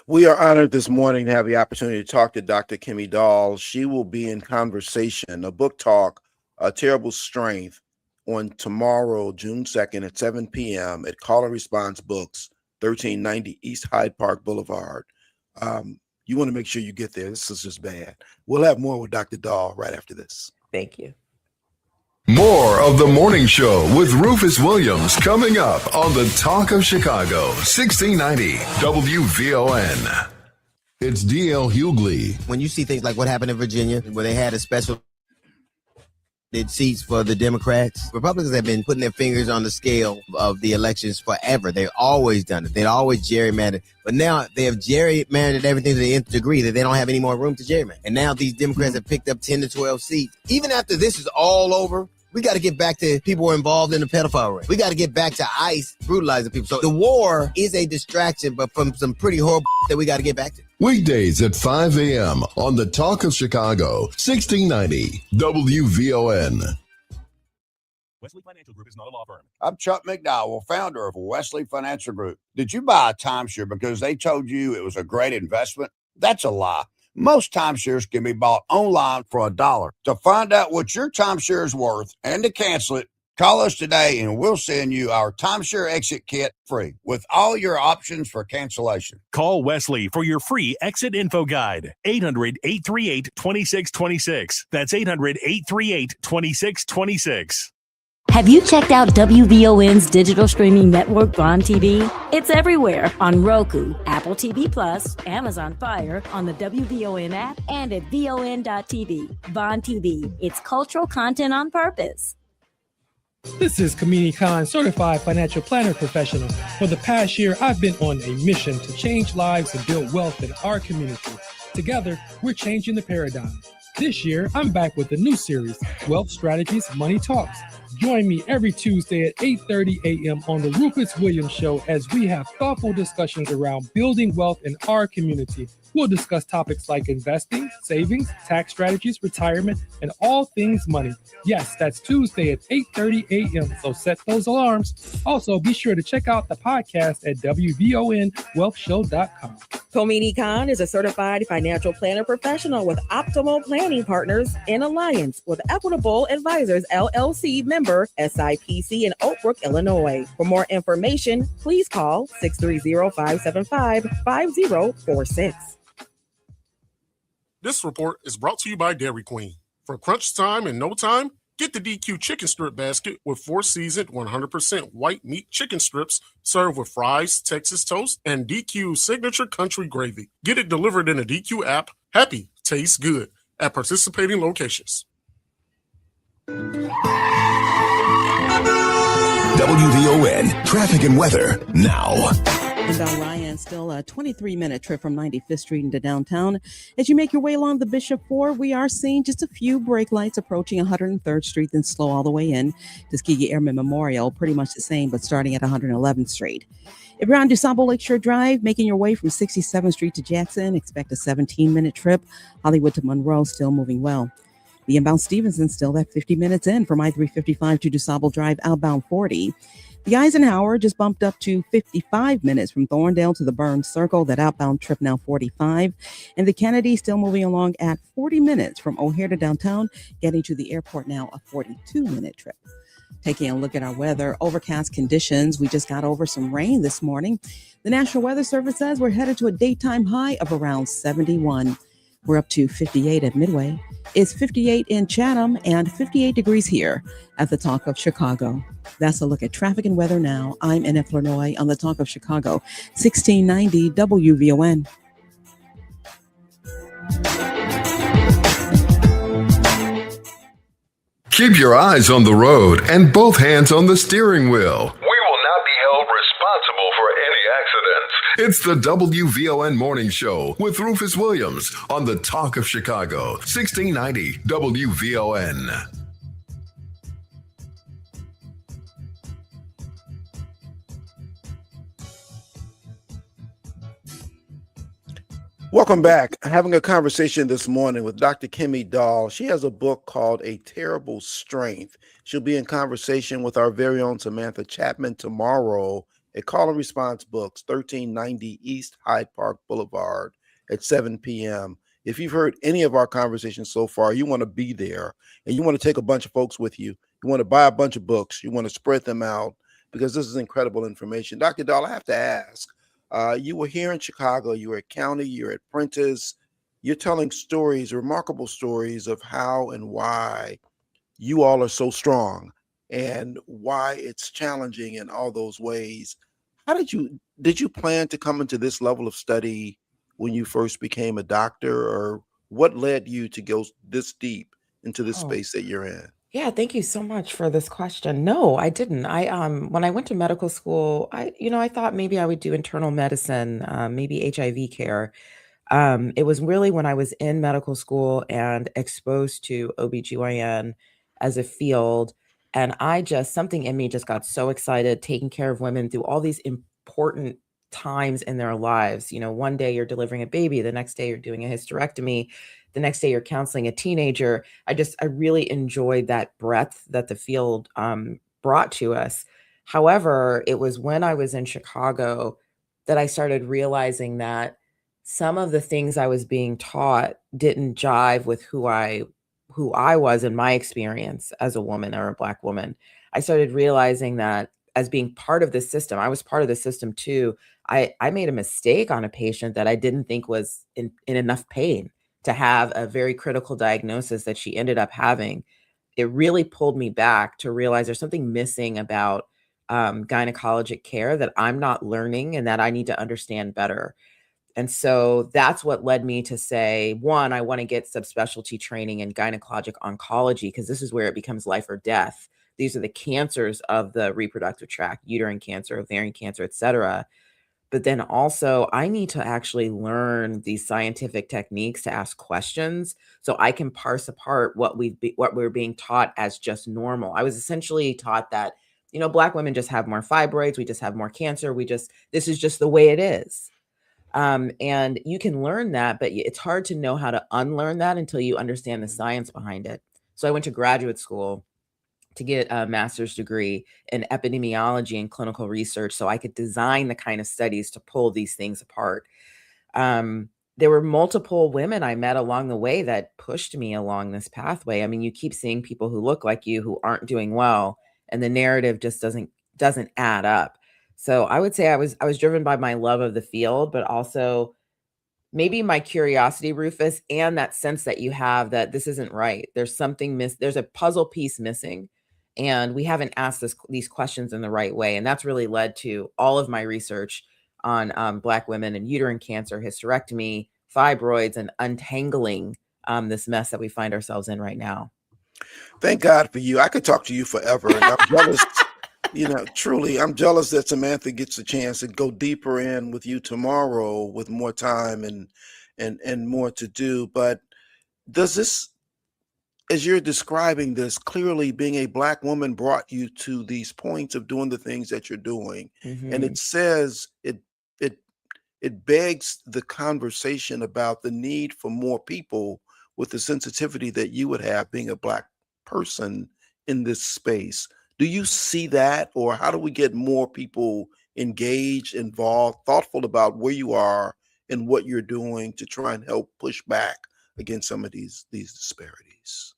We are honored this morning to have the opportunity to talk to Dr. Kimmy Dahl. She will be in conversation, a book talk, A Terrible Strength, on tomorrow, June 2nd at 7 p.m. at Call and Response Books, 1390 East Hyde Park Boulevard. You want to make sure you get there. This is just bad. We'll have more with Dr. Dahl right after this. Thank you. More of the morning show with Rufus Williams coming up on the Talk of Chicago, 1690 WVON. It's D.L. Hughley. When you see things like what happened in Virginia, where they had a special seats for the Democrats, Republicans have been putting their fingers on the scale of the elections forever. They've always done it. They've always gerrymandered. But now they have gerrymandered everything to the nth degree that they don't have any more room to gerrymander. And now these Democrats have picked up 10 to 12 seats. Even after this is all over, we got to get back to people who are involved in the pedophile ring. We got to get back to ICE brutalizing people. So the war is a distraction, but from some pretty horrible that we got to get back to. Weekdays at 5 a.m. on the Talk of Chicago, 1690 WVON. Wesley Financial Group is not a law firm. I'm Chuck McDowell, founder of Wesley Financial Group. Did you buy a timeshare because they told you it was a great investment? That's a lie. Most timeshares can be bought online for $1. To find out what your timeshare is worth and to cancel it, call us today and we'll send you our timeshare exit kit free with all your options for cancellation. Call Wesley for your free exit info guide. 800-838-2626. That's 800-838-2626. Have you checked out WVON's digital streaming network, Vaughn TV? It's everywhere on Roku, Apple TV Plus, Amazon Fire, on the WVON app, and at VON.TV. Vaughn TV, it's cultural content on purpose. This is Kamini Khan, certified financial planner professional. For the past year, I've been on a mission to change lives and build wealth in our community. Together, we're changing the paradigm. This year, I'm back with a new series, Wealth Strategies, Money Talks. Join me every Tuesday at 8:30 a.m. on the Rufus Williams Show as we have thoughtful discussions around building wealth in our community. We'll discuss topics like investing, savings, tax strategies, retirement, and all things money. Yes, that's Tuesday at 8:30 a.m., so set those alarms. Also, be sure to check out the podcast at WVONwealthshow.com. Komini Khan is a certified financial planner professional with Optimal Planning Partners in alliance with Equitable Advisors LLC member SIPC in Oak Brook, Illinois. For more information, please call 630-575-5046. This report is brought to you by Dairy Queen. For crunch time in no time, get the DQ chicken strip basket with 4 seasoned 100% white meat chicken strips served with fries, Texas toast, and DQ signature country gravy. Get it delivered in a DQ app. Happy tastes good at participating locations. WVON traffic and weather now. Inbound Ryan, still a 23-minute trip from 95th Street into downtown. As you make your way along the Bishop 4, we are seeing just a few brake lights approaching 103rd Street, then slow all the way in. Tuskegee Airmen Memorial, pretty much the same, but starting at 111th Street. If you're on DuSable Lakeshore Drive, making your way from 67th Street to Jackson, expect a 17-minute trip. Hollywood to Monroe, still moving well. The inbound Stevenson, still at 50 minutes in from I-355 to DuSable Drive, outbound 40. The Eisenhower just bumped up to 55 minutes from Thorndale to the Burns Circle. That outbound trip now 45. And the Kennedy still moving along at 40 minutes from O'Hare to downtown, getting to the airport now a 42-minute trip. Taking a look at our weather, overcast conditions. We just got over some rain this morning. The National Weather Service says we're headed to a daytime high of around 71. We're up to 58 at Midway. It's 58 in Chatham and 58 degrees here at the Talk of Chicago. That's a look at traffic and weather now. I'm Annette Flournoy on the Talk of Chicago, 1690 WVON. Keep your eyes on the road and both hands on the steering wheel. We will not be held responsible for any accidents. It's the WVON Morning Show with Rufus Williams on the Talk of Chicago, 1690 WVON. Welcome back. Having a conversation this morning with Dr. Kimmy Dahl. She has a book called A Terrible Strength. She'll be in conversation with our very own Samantha Chapman tomorrow at Call and Response Books, 1390 East Hyde Park Boulevard at 7 p.m. If you've heard any of our conversations so far, you want to be there and you want to take a bunch of folks with you. You want to buy a bunch of books. You want to spread them out because this is incredible information. Dr. Dahl, I have to ask, you were here in Chicago, you were at County, you're at Prentice. You're telling stories, remarkable stories of how and why you all are so strong and why it's challenging in all those ways. How did you plan to come into this level of study when you first became a doctor, or what led you to go this deep into this space that you're in? Yeah, thank you so much for this question. No, I didn't. When I went to medical school, I thought maybe I would do internal medicine, maybe HIV care. It was really when I was in medical school and exposed to OBGYN as a field, and something in me just got so excited taking care of women through all these important times in their lives. One day you're delivering a baby, the next day you're doing a hysterectomy, the next day you're counseling a teenager. I really enjoyed that breadth that the field brought to us. However, it was when I was in Chicago that I started realizing that some of the things I was being taught didn't jive with who I was in my experience as a woman or a Black woman. I started realizing that as being part of the system, I was part of the system too. I made a mistake on a patient that I didn't think was in enough pain to have a very critical diagnosis that she ended up having. It really pulled me back to realize there's something missing about gynecologic care that I'm not learning and that I need to understand better. And so that's what led me to say, one, I want to get subspecialty training in gynecologic oncology, because this is where it becomes life or death. These are the cancers of the reproductive tract, uterine cancer, ovarian cancer, et cetera. But then also I need to actually learn these scientific techniques to ask questions so I can parse apart what we're being taught as just normal. I was essentially taught that, Black women just have more fibroids. We just have more cancer. This is just the way it is. And you can learn that, but it's hard to know how to unlearn that until you understand the science behind it. So I went to graduate school to get a master's degree in epidemiology and clinical research so I could design the kind of studies to pull these things apart. There were multiple women I met along the way that pushed me along this pathway. I mean, you keep seeing people who look like you who aren't doing well, and the narrative just doesn't add up. So I would say I was driven by my love of the field, but also maybe my curiosity, Rufus, and that sense that you have that this isn't right. There's something there's a puzzle piece missing, and we haven't asked these questions in the right way. And that's really led to all of my research on Black women and uterine cancer, hysterectomy, fibroids, and untangling this mess that we find ourselves in right now. Thank God for you. I could talk to you forever. And I'm jealous, truly, I'm jealous that Samantha gets a chance to go deeper in with you tomorrow with more time and more to do. But does this, as you're describing this, clearly being a Black woman brought you to these points of doing the things that you're doing. And it says it begs the conversation about the need for more people with the sensitivity that you would have being a Black person in this space. Do you see that, or how do we get more people engaged, involved, thoughtful about where you are and what you're doing to try and help push back against some of these disparities?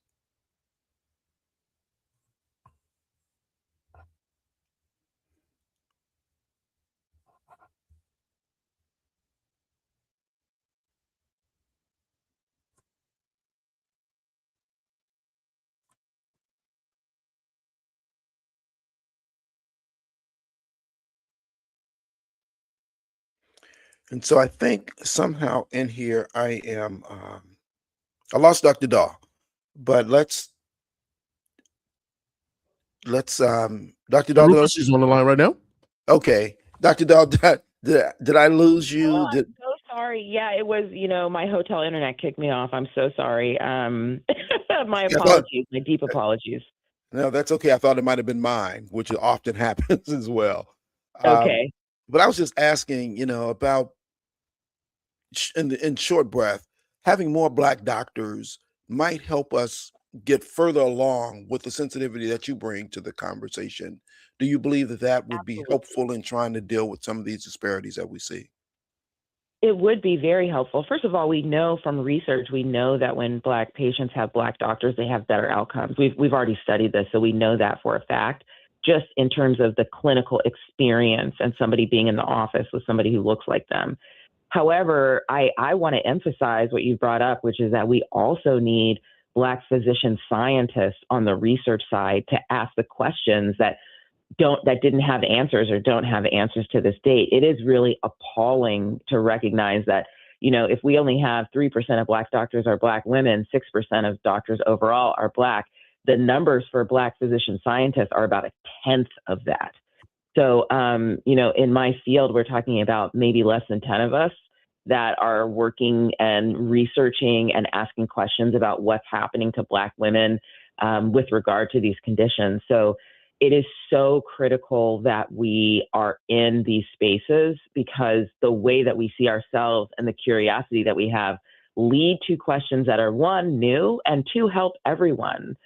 And so I think somehow in here I am, I lost Dr. Daw, but let's, Dr. Daw, Rufus is on the line right now. okay. Dr. Daw, did I lose you? Oh, I'm so sorry. Yeah, it was, my hotel internet kicked me off. I'm so sorry. My apologies, my deep apologies. No, that's okay. I thought it might have been mine, which often happens as well. Okay. But I was just asking, about in short breath, having more Black doctors might help us get further along with the sensitivity that you bring to the conversation. Do you believe that would be helpful in trying to deal with some of these disparities that we see? It would be very helpful. First of all, we know from research, we know that when Black patients have Black doctors, they have better outcomes. We've already studied this, so we know that for a fact, just in terms of the clinical experience and somebody being in the office with somebody who looks like them. However, I want to emphasize what you brought up, which is that we also need Black physician scientists on the research side to ask the questions that didn't have answers or don't have answers to this date. It is really appalling to recognize that, if we only have 3% of Black doctors are Black women, 6% of doctors overall are Black, the numbers for Black physician scientists are about 1/10 of that. So, in my field, we're talking about maybe less than 10 of us that are working and researching and asking questions about what's happening to Black women with regard to these conditions. So it is so critical that we are in these spaces, because the way that we see ourselves and the curiosity that we have lead to questions that are, one, new, and two, help everyone.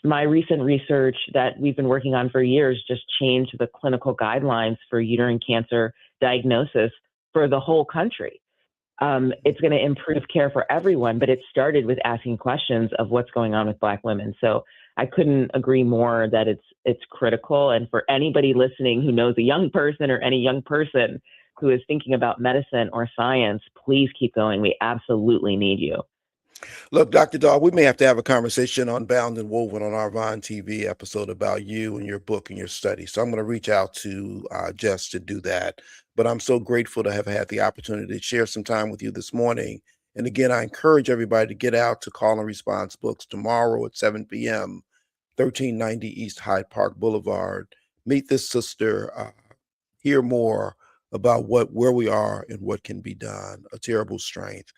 My recent research that we've been working on for years just changed the clinical guidelines for uterine cancer diagnosis for the whole country. It's going to improve care for everyone, but it started with asking questions of what's going on with Black women. So I couldn't agree more that it's critical. And for anybody listening who knows a young person or any young person who is thinking about medicine or science, please keep going. We absolutely need you. Look, Dr. Daw, we may have to have a conversation on Bound and Woven on our Vine TV episode about you and your book and your study. So I'm going to reach out to Jess to do that. But I'm so grateful to have had the opportunity to share some time with you this morning. And again, I encourage everybody to get out to Call and Response Books tomorrow at 7 p.m., 1390 East Hyde Park Boulevard. Meet this sister, hear more about where we are and what can be done. A terrible strength.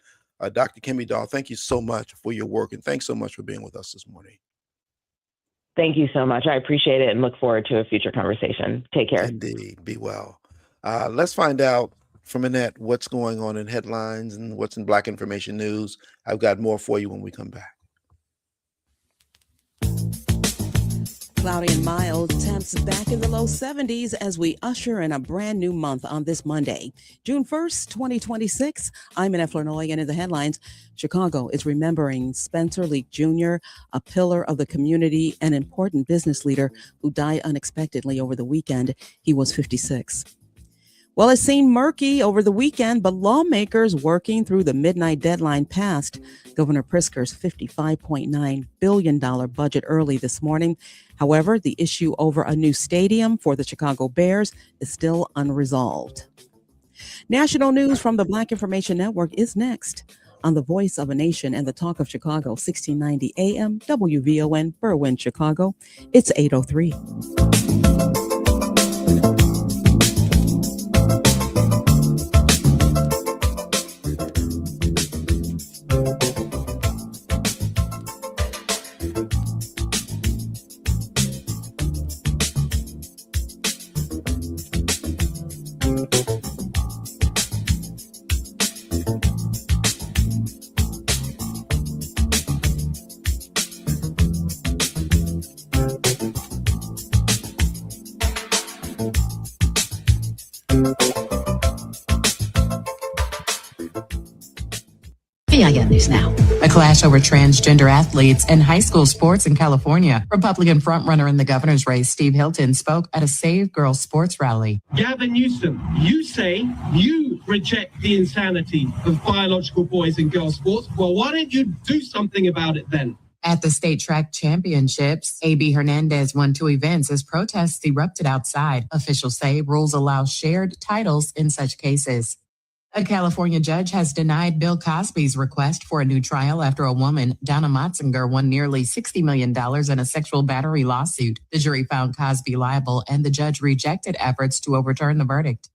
Dr. Kimmy Daw, thank you so much for your work, and thanks so much for being with us this morning. Thank you so much. I appreciate it and look forward to a future conversation. Take care. Indeed. Be well. Let's find out from Annette what's going on in headlines and what's in Black Information News. I've got more for you when we come back. Cloudy and mild, temps back in the low 70s as we usher in a brand new month on this Monday, June 1st, 2026. I'm Annette Flournoy, and in the headlines, Chicago is remembering Spencer Leak Jr., a pillar of the community, an important business leader who died unexpectedly over the weekend. He was 56. Well, it seemed murky over the weekend, but lawmakers working through the midnight deadline passed Governor Pritzker's $55.9 billion budget early this morning. However, the issue over a new stadium for the Chicago Bears is still unresolved. National news from the Black Information Network is next on the Voice of a Nation and the Talk of Chicago, 1690 AM, WVON, Berwyn, Chicago. It's 8:03. VIN News Now. A clash over transgender athletes and high school sports in California. Republican frontrunner in the governor's race, Steve Hilton, spoke at a Save Girls sports rally. Gavin Newsom, you say you reject the insanity of biological boys and girls sports. Well, why don't you do something about it then? At the state track championships, A.B. Hernandez won 2 events as protests erupted outside. Officials say rules allow shared titles in such cases. A California judge has denied Bill Cosby's request for a new trial after a woman, Donna Motzinger, won nearly $60 million in a sexual battery lawsuit. The jury found Cosby liable, and the judge rejected efforts to overturn the verdict.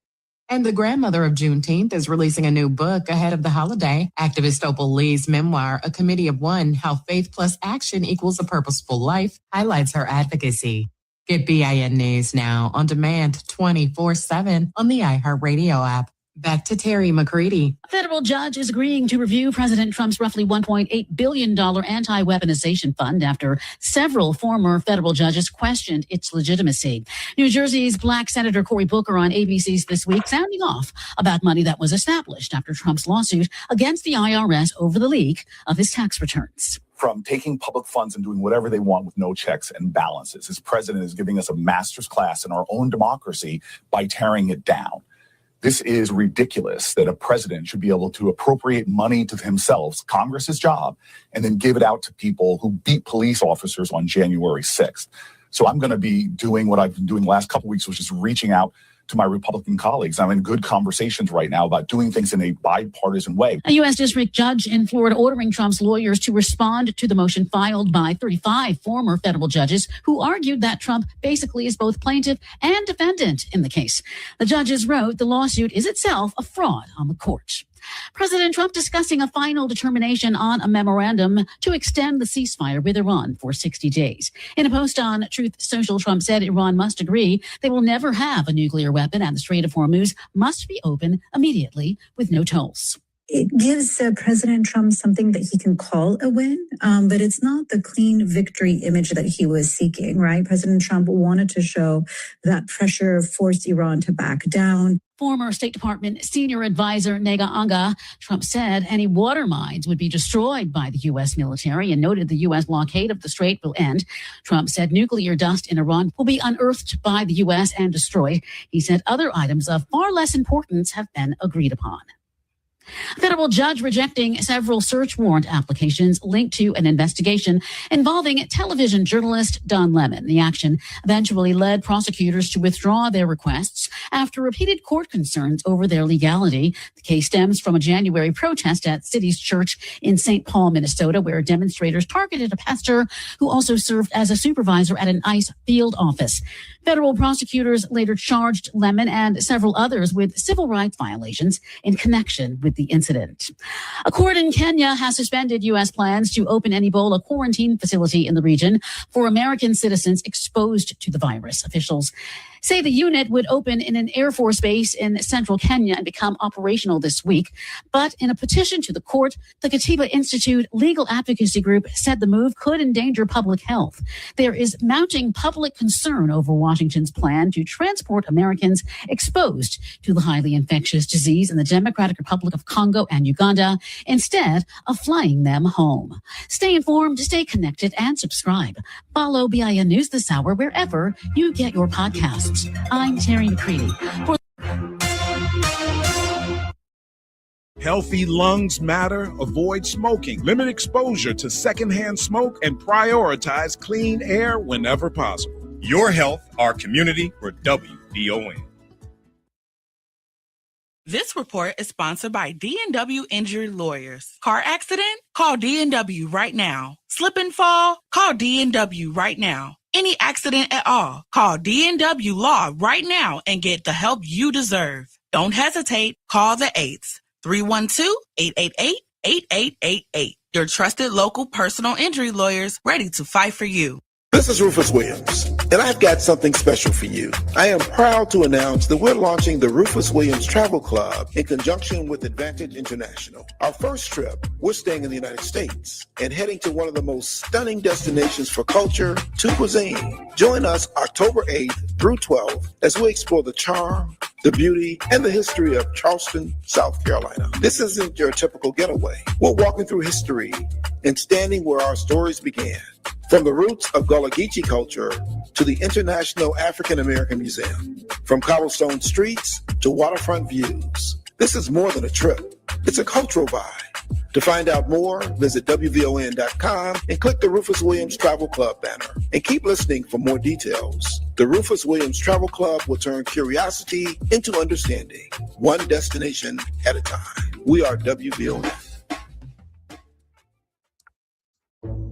And the grandmother of Juneteenth is releasing a new book ahead of the holiday. Activist Opal Lee's memoir, A Committee of One, How Faith Plus Action Equals a Purposeful Life, highlights her advocacy. Get BIN News now on demand 24/7 on the iHeartRadio app. Back to Terry McCready. A federal judge is agreeing to review President Trump's roughly $1.8 billion anti-weaponization fund after several former federal judges questioned its legitimacy. New Jersey's Black Senator Cory Booker on ABC's This Week sounding off about money that was established after Trump's lawsuit against the IRS over the leak of his tax returns. From taking public funds and doing whatever they want with no checks and balances. His president is giving us a master's class in our own democracy by tearing it down. This is ridiculous that a president should be able to appropriate money to himself, Congress's job, and then give it out to people who beat police officers on January 6th. So I'm going to be doing what I've been doing the last couple of weeks, which is reaching out to my Republican colleagues. I'm in good conversations right now about doing things in a bipartisan way. A U.S. district judge in Florida ordering Trump's lawyers to respond to the motion filed by 35 former federal judges who argued that Trump basically is both plaintiff and defendant in the case. The judges wrote the lawsuit is itself a fraud on the court. President Trump discussing a final determination on a memorandum to extend the ceasefire with Iran for 60 days. In a post on Truth Social, Trump said Iran must agree they will never have a nuclear weapon and the Strait of Hormuz must be open immediately with no tolls. It gives President Trump something that he can call a win, but it's not the clean victory image that he was seeking, right? President Trump wanted to show that pressure forced Iran to back down. Former State Department senior advisor Nega Anga, Trump said any water mines would be destroyed by the U.S. military and noted the U.S. blockade of the strait will end. Trump said nuclear dust in Iran will be unearthed by the U.S. and destroyed. He said other items of far less importance have been agreed upon. A federal judge rejecting several search warrant applications linked to an investigation involving television journalist Don Lemon. The action eventually led prosecutors to withdraw their requests after repeated court concerns over their legality. The case stems from a January protest at City's Church in St. Paul, Minnesota, where demonstrators targeted a pastor who also served as a supervisor at an ICE field office. Federal prosecutors later charged Lemon and several others with civil rights violations in connection with the incident. A court in Kenya has suspended U.S. plans to open an Ebola quarantine facility in the region for American citizens exposed to the virus. Officials say the unit would open in an Air Force base in central Kenya and become operational this week. But in a petition to the court, the Katiba Institute legal advocacy group said the move could endanger public health. There is mounting public concern over Washington's plan to transport Americans exposed to the highly infectious disease in the Democratic Republic of Congo and Uganda instead of flying them home. Stay informed, stay connected, and subscribe. Follow BIN News this hour wherever you get your podcasts. I'm Terry McCready. Healthy lungs matter. Avoid smoking. Limit exposure to secondhand smoke and prioritize clean air whenever possible. Your health, our community, for WVON. This report is sponsored by D&W Injury Lawyers. Car accident? Call D&W right now. Slip and fall? Call D&W right now. Any accident at all? Call D&W Law right now and get the help you deserve. Don't hesitate. Call the 8s. 312-888-8888. Your trusted local personal injury lawyers ready to fight for you. This is Rufus Williams, and I've got something special for you. I am proud to announce that we're launching the Rufus Williams Travel Club in conjunction with Advantage International. Our first trip, we're staying in the United States and heading to one of the most stunning destinations for culture to cuisine. Join us October 8th through 12th as we explore the charm, the beauty, and the history of Charleston, South Carolina. This isn't your typical getaway. We're walking through history and standing where our stories began. From the roots of Gullah Geechee culture to the International African American Museum, from cobblestone streets to waterfront views. This is more than a trip. It's a cultural vibe. To find out more, visit WVON.com and click the Rufus Williams Travel Club banner. And keep listening for more details. The Rufus Williams Travel Club will turn curiosity into understanding, one destination at a time. We are WVON.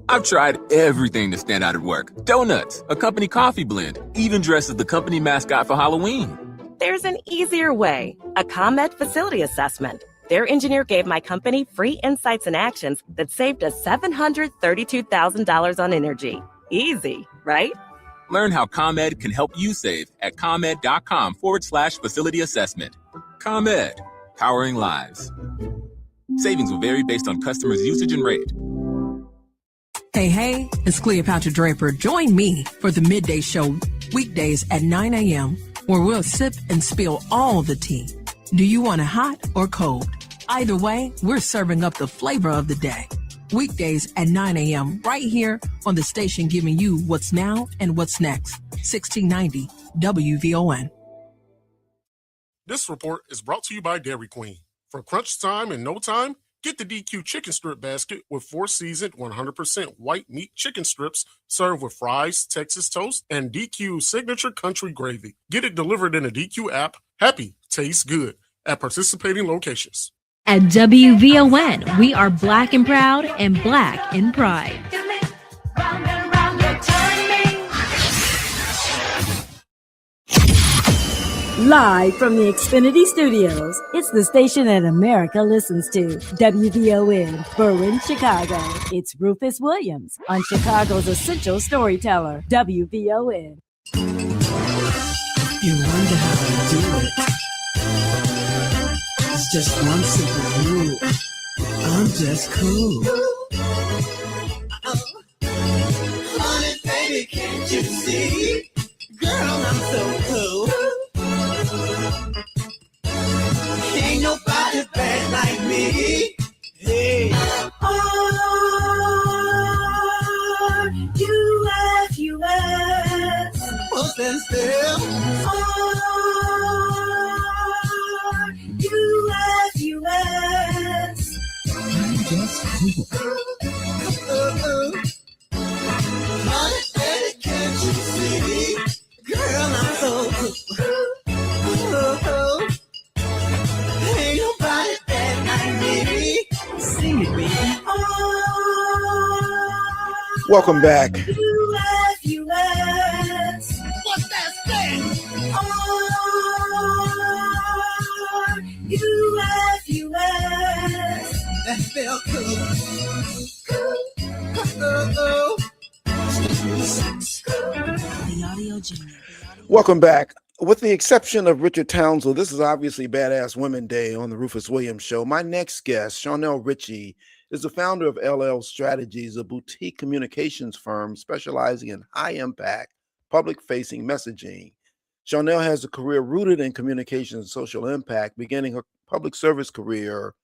I've tried everything to stand out at work. Donuts, a company coffee blend, even dressed as the company mascot for Halloween. There's an easier way, a ComEd facility assessment. Their engineer gave my company free insights and actions that saved us $732,000 on energy. Easy, right? Learn how ComEd can help you save at ComEd.com/facility assessment. ComEd, powering lives. Savings will vary based on customers' usage and rate. Hey, it's Cleopatra Draper. Join me for the Midday Show weekdays at 9 a.m. where we'll sip and spill all the tea. Do you want it hot or cold? Either way, we're serving up the flavor of the day. Weekdays at 9 a.m. right here on the station giving you what's now and what's next. 1690 WVON. This report is brought to you by Dairy Queen. For crunch time in no time, get the DQ chicken strip basket with 4 seasoned 100% white meat chicken strips served with fries, Texas toast, and DQ signature country gravy. Get it delivered in a DQ app. Happy tastes good at participating locations. At WVON, we are black and proud and black in pride. Live from the Xfinity Studios, it's the station that America listens to. WVON, Berwyn, Chicago. It's Rufus Williams on Chicago's essential storyteller, WVON. You wonder how I do it. It's just one simple rule. I'm just cool. Honey, baby, can't you see? Girl, I'm so cool. Ain't nobody bad like me. Hey. R-U-F-U-S. What's that spell? R-U-F-U-S. I'm just cool. Honey, baby, can't you see? Girl, I'm so cool. Ain't nobody bad like me. Sing it, baby. Welcome back. U-F-U-S. What's that thing? R-U-F-U-S. That spell cool. Cool. The Audio Junior. Welcome back. With the exception of Richard Townsend, this is obviously Badass Women Day on the Rufus Williams Show. My next guest, Charnel Ritchie, is the founder of LL Strategies, a boutique communications firm specializing in high-impact, public-facing messaging. Charnel has a career rooted in communications and social impact, beginning her public service career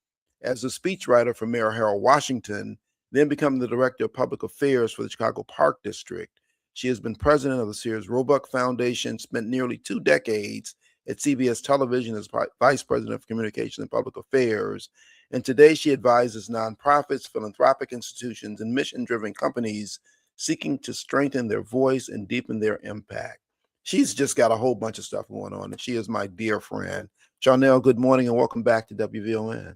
as a speechwriter for Mayor Harold Washington, then becoming the director of public affairs for the Chicago Park District. She has been president of the Sears Roebuck Foundation, spent nearly 2 decades at CBS Television as vice president of communications and public affairs. And today she advises nonprofits, philanthropic institutions, and mission-driven companies seeking to strengthen their voice and deepen their impact. She's just got a whole bunch of stuff going on, and she is my dear friend. Charnel, good morning and welcome back to WVON.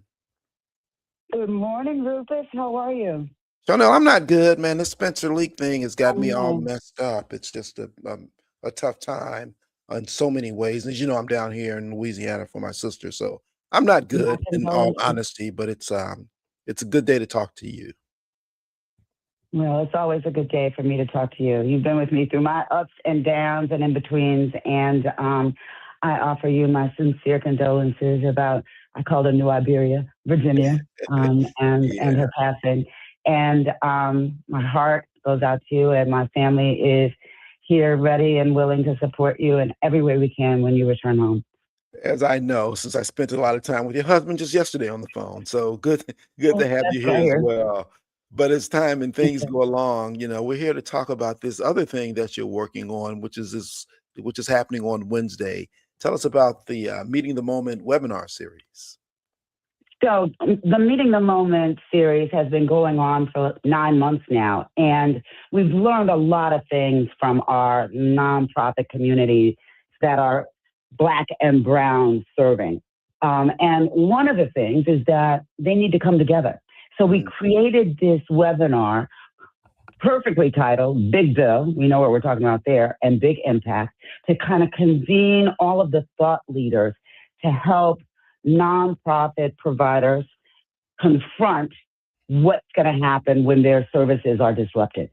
Good morning, Rufus. How are you? Charnel, I'm not good, man. This Spencer Leak thing has got me all messed up. It's just a tough time in so many ways. As you know, I'm down here in Louisiana for my sister, so I'm not good in all honesty, but it's a good day to talk to you. Well, it's always a good day for me to talk to you. You've been with me through my ups and downs and in-betweens, and I offer you my sincere condolences about, I called her New Iberia, Virginia, and her passing. And my heart goes out to you, and my family is here ready and willing to support you in every way we can when you return home. As I know, since I spent a lot of time with your husband just yesterday on the phone. So good to have you here as well. But as time and things go along, you know, we're here to talk about this other thing that you're working on, which is happening on Wednesday. Tell us about the Meeting the Moment webinar series. So the Meeting the Moment series has been going on for 9 months now, and we've learned a lot of things from our nonprofit communities that are Black and Brown serving. And one of the things is that they need to come together. So we created this webinar, perfectly titled Big Bill, we know what we're talking about there, and Big Impact, to kind of convene all of the thought leaders to help nonprofit providers confront what's going to happen when their services are disrupted.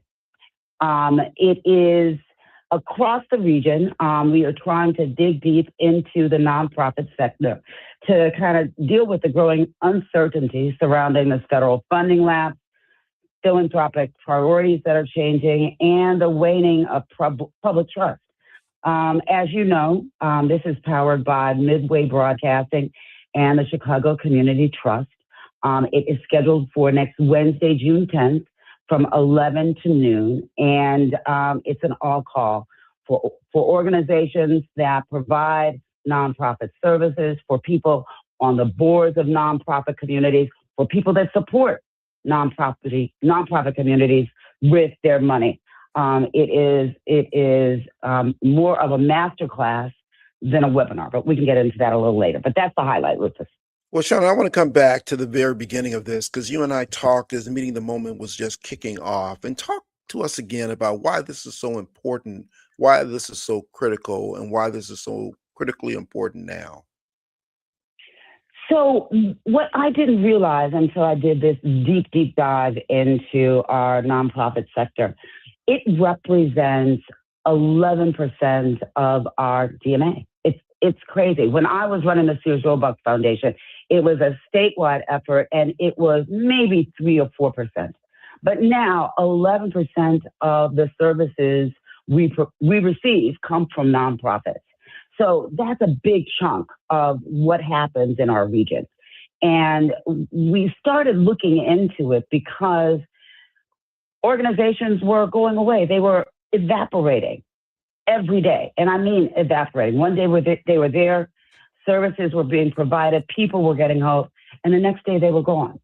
It is across the region. We are trying to dig deep into the nonprofit sector to kind of deal with the growing uncertainty surrounding this federal funding lapse, philanthropic priorities that are changing, and the waning of public trust. As you know, this is powered by Midway Broadcasting and the Chicago Community Trust. It is scheduled for next Wednesday, June 10th from 11 to noon. And it's an all call for organizations that provide nonprofit services, for people on the boards of nonprofit communities, for people that support nonprofit communities with their money. It is more of a masterclass than a webinar, but we can get into that a little later. But that's the highlight, Rufus. Well, Sean, I want to come back to the very beginning of this because you and I talked as the Meeting the Moment was just kicking off, and talk to us again about why this is so important, why this is so critical, and why this is so critically important now. So what I didn't realize until I did this deep dive into our nonprofit sector, it represents 11% of our DMA. It's crazy. When I was running the Sears Roebuck Foundation, it was a statewide effort, and it was maybe 3 or 4%. But now 11% of the services we receive come from nonprofits. So that's a big chunk of what happens in our region. And we started looking into it because organizations were going away. They were evaporating every day. And I mean evaporating. One day they were there, services were being provided, people were getting hope, and the next day they were gone.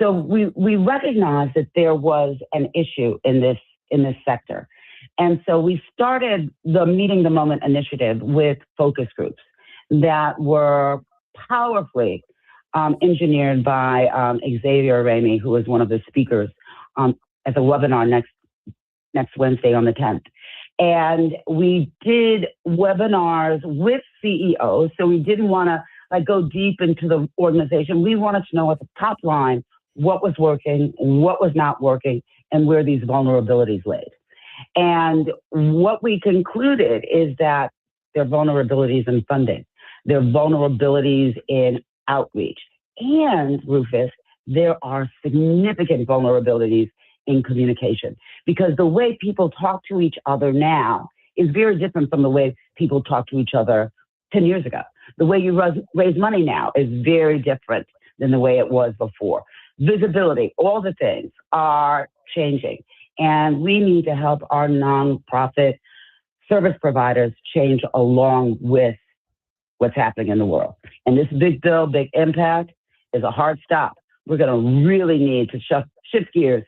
So we recognized that there was an issue in this sector. And so we started the Meeting the Moment initiative with focus groups that were powerfully engineered by Xavier Ramey, who is one of the speakers at the webinar next Wednesday on the 10th. And we did webinars with CEOs. So we didn't want to go deep into the organization. We wanted to know at the top line what was working, what was not working, and where these vulnerabilities laid. And what we concluded is that There are vulnerabilities in funding. There are vulnerabilities in outreach. And, Rufus, there are significant vulnerabilities in communication, because the way people talk to each other now is very different from the way people talk to each other 10 years ago. The way you raise money now is very different than the way it was before. Visibility, all the things are changing. And we need to help our nonprofit service providers change along with what's happening in the world. And this big bill, big impact is a hard stop. We're going to really need to shift gears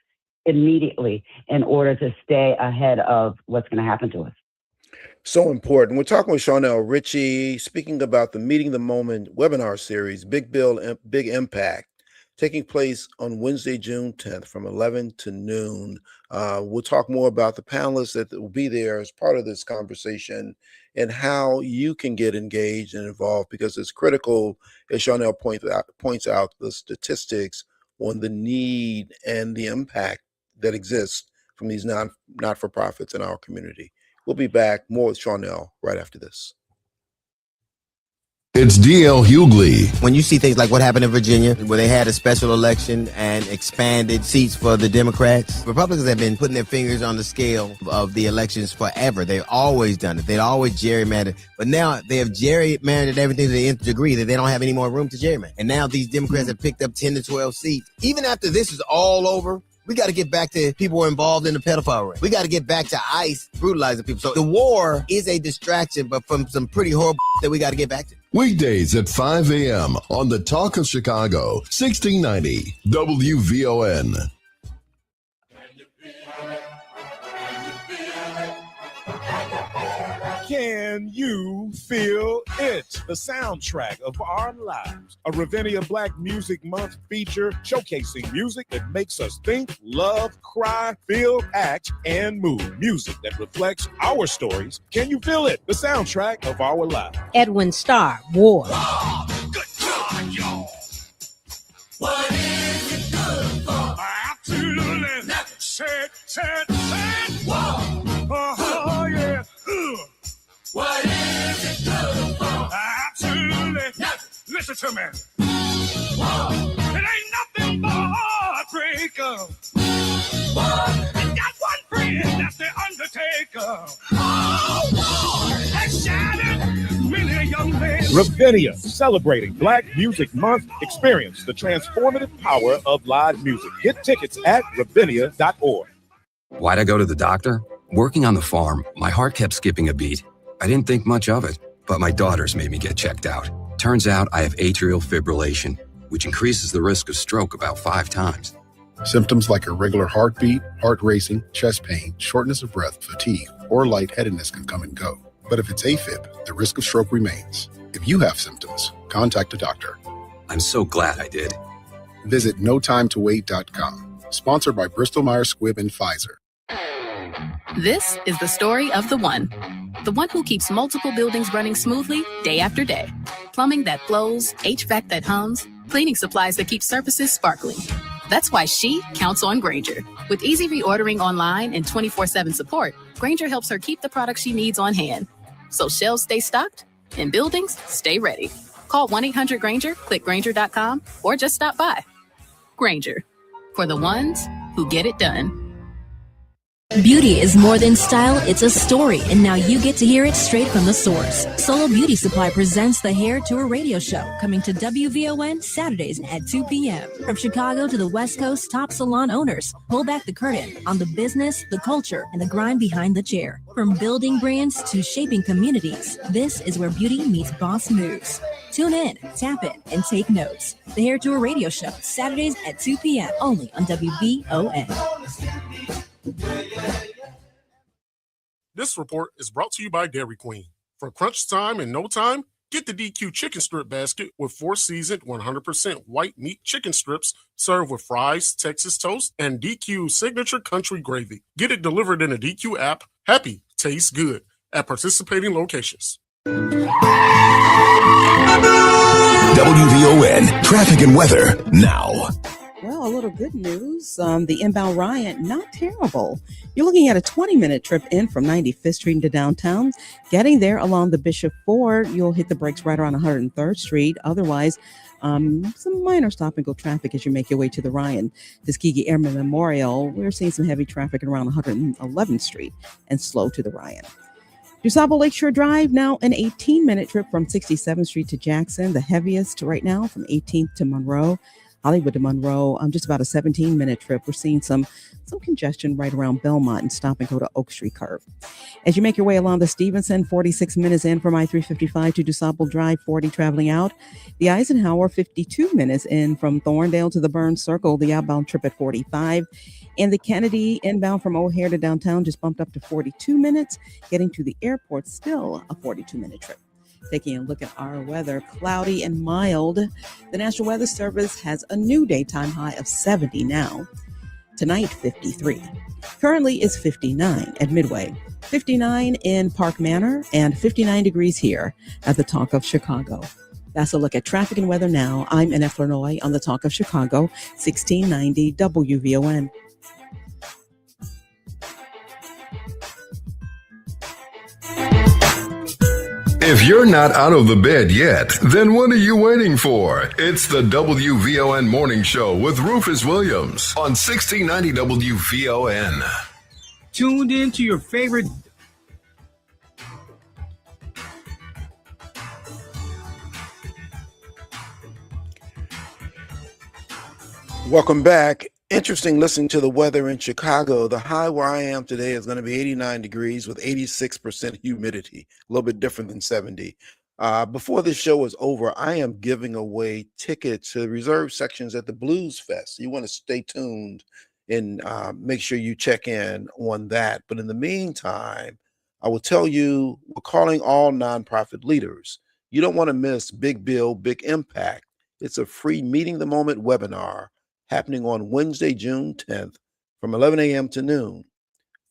immediately in order to stay ahead of what's going to happen to us. So important. We're talking with Charnel Ritchie, speaking about the Meeting the Moment webinar series, Big Bill, Big Impact, taking place on Wednesday, June 10th from 11 to noon. We'll talk more about the panelists that will be there as part of this conversation and how you can get engaged and involved, because it's critical, as Charnel points out, the statistics on the need and the impact that exists from these not-for-profits in our community. We'll be back more with Charnel right after this. It's D.L. Hughley. When you see things like what happened in Virginia, where they had a special election and expanded seats for the Democrats, Republicans have been putting their fingers on the scale of the elections forever. They've always done it. They've always gerrymandered. But now they have gerrymandered everything to the nth degree that they don't have any more room to gerrymander. And now these Democrats have picked up 10 to 12 seats. Even after this is all over, we got to get back to people who are involved in the pedophile ring. We got to get back to ICE brutalizing people. So the war is a distraction, but from some pretty horrible that we got to get back to. Weekdays at 5 a.m. on the Talk of Chicago, 1690 WVON. Can you feel it? The soundtrack of our lives. A Ravinia Black Music Month feature showcasing music that makes us think, love, cry, feel, act, and move. Music that reflects our stories. Can you feel it? The soundtrack of our lives. Edwin Starr, War. Good God, y'all. What is it good for? Absolutely. Said. Whoa. Oh, yeah. What is it good for? Absolutely. Nothing. Listen to me. Whoa. It ain't nothing but heartbreaker. Whoa. You got one friend, that's the Undertaker. Oh, Lord. That shattered many a young man. Ravinia, celebrating Black Music Month. Experience the transformative power of live music. Get tickets at ravinia.org. Why'd I go to the doctor? Working on the farm, my heart kept skipping a beat. I didn't think much of it, but my daughters made me get checked out. Turns out I have atrial fibrillation, which increases the risk of stroke about 5 times. Symptoms like irregular heartbeat, heart racing, chest pain, shortness of breath, fatigue, or lightheadedness can come and go. But if it's AFib, the risk of stroke remains. If you have symptoms, contact a doctor. I'm so glad I did. Visit notimetowait.com. Sponsored by Bristol Myers Squibb and Pfizer. This is the story of the one who keeps multiple buildings running smoothly day after day. Plumbing that flows, HVAC that hums, cleaning supplies that keep surfaces sparkling. That's why she counts on Grainger. With easy reordering online and 24/7 support, Grainger helps her keep the products she needs on hand. So shelves stay stocked and buildings stay ready. Call 1-800-GRAINGER, click Grainger.com, or just stop by. Grainger, for the ones who get it done. Beauty is more than style, it's a story, and now you get to hear it straight from the source. Solo Beauty Supply presents the Hair Tour radio show, coming to WVON Saturdays at 2 p.m. From Chicago to the West Coast, top salon owners pull back the curtain on the business, the culture, and the grind behind the chair. From building brands to shaping communities, this is where beauty meets boss moves. Tune in, tap in, and take notes. The Hair Tour radio show, Saturdays at 2 p.m. only on WVON. This report is brought to you by Dairy Queen. For crunch time and no time, get the DQ chicken strip basket with 4 seasoned 100% white meat chicken strips served with fries, Texas toast, and DQ signature country gravy. Get it delivered in a DQ app. Happy tastes good at participating locations. WVON traffic and weather now. Well, a little good news. The inbound Ryan, not terrible. You're looking at a 20-minute trip in from 95th Street into downtown. Getting there along the Bishop Ford, you'll hit the brakes right around 103rd Street. Otherwise, some minor stop-and-go traffic as you make your way to the Ryan. Tuskegee Airmen Memorial, we're seeing some heavy traffic around 111th Street and slow to the Ryan. DuSable Lakeshore Drive, now an 18-minute trip from 67th Street to Jackson. The heaviest right now from 18th to Monroe. Hollywood to Monroe, just about a 17-minute trip. We're seeing some congestion right around Belmont and stop and go to Oak Street Curve. As you make your way along the Stevenson, 46 minutes in from I-355 to DuSable Drive, 40 traveling out. The Eisenhower, 52 minutes in from Thorndale to the Burns Circle, the outbound trip at 45. And the Kennedy inbound from O'Hare to downtown just bumped up to 42 minutes. Getting to the airport, still a 42-minute trip. Taking a look at our weather, cloudy and mild. The National Weather Service has a new daytime high of 70 now. Tonight, 53. Currently is 59 at Midway, 59 in Park Manor, and 59 degrees here at the Talk of Chicago. That's a look at traffic and weather now. I'm Annette Flournoy on the Talk of Chicago, 1690 WVON. If you're not out of the bed yet, then what are you waiting for? It's the WVON Morning Show with Rufus Williams on 1690 WVON. Tuned in to your favorite. Welcome back. Interesting listening to the weather in Chicago. The high where I am today is going to be 89 degrees with 86% humidity, a little bit different than 70. Before this show is over, I am giving away tickets to the reserved sections at the Blues Fest. You want to stay tuned and make sure you check in on that. But in the meantime, I will tell you, we're calling all nonprofit leaders. You don't want to miss Big Bill, Big Impact. It's a free Meeting the Moment webinar happening on Wednesday, June 10th from 11 a.m. to noon.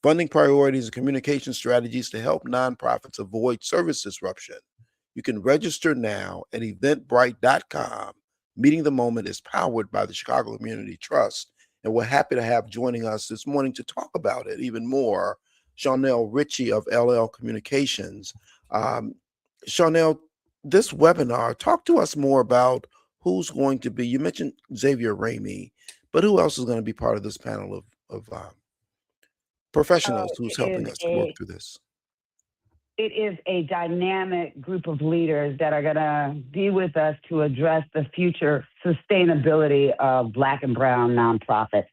Funding priorities and communication strategies to help nonprofits avoid service disruption. You can register now at eventbrite.com. Meeting the Moment is powered by the Chicago Community Trust, and we're happy to have joining us this morning to talk about it even more, Chanel Ritchie of LL Communications. Chanel, this webinar, talk to us more about who's going to be, you mentioned Xavier Ramey, but who else is going to be part of this panel of professionals who's helping us to work through this? It is a dynamic group of leaders that are going to be with us to address the future sustainability of Black and Brown nonprofits.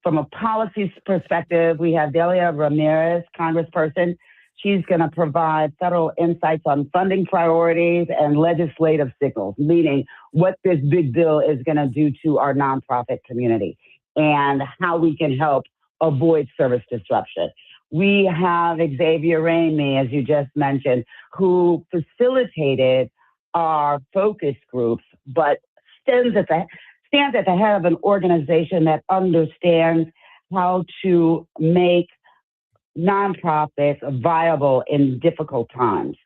From a policy perspective, we have Delia Ramirez, Congressperson. She's going to provide federal insights on funding priorities and legislative signals, meaning what this big bill is going to do to our nonprofit community and how we can help avoid service disruption. We have Xavier Ramey, as you just mentioned, who facilitated our focus groups, but stands at the head of an organization that understands how to make nonprofits viable in difficult times.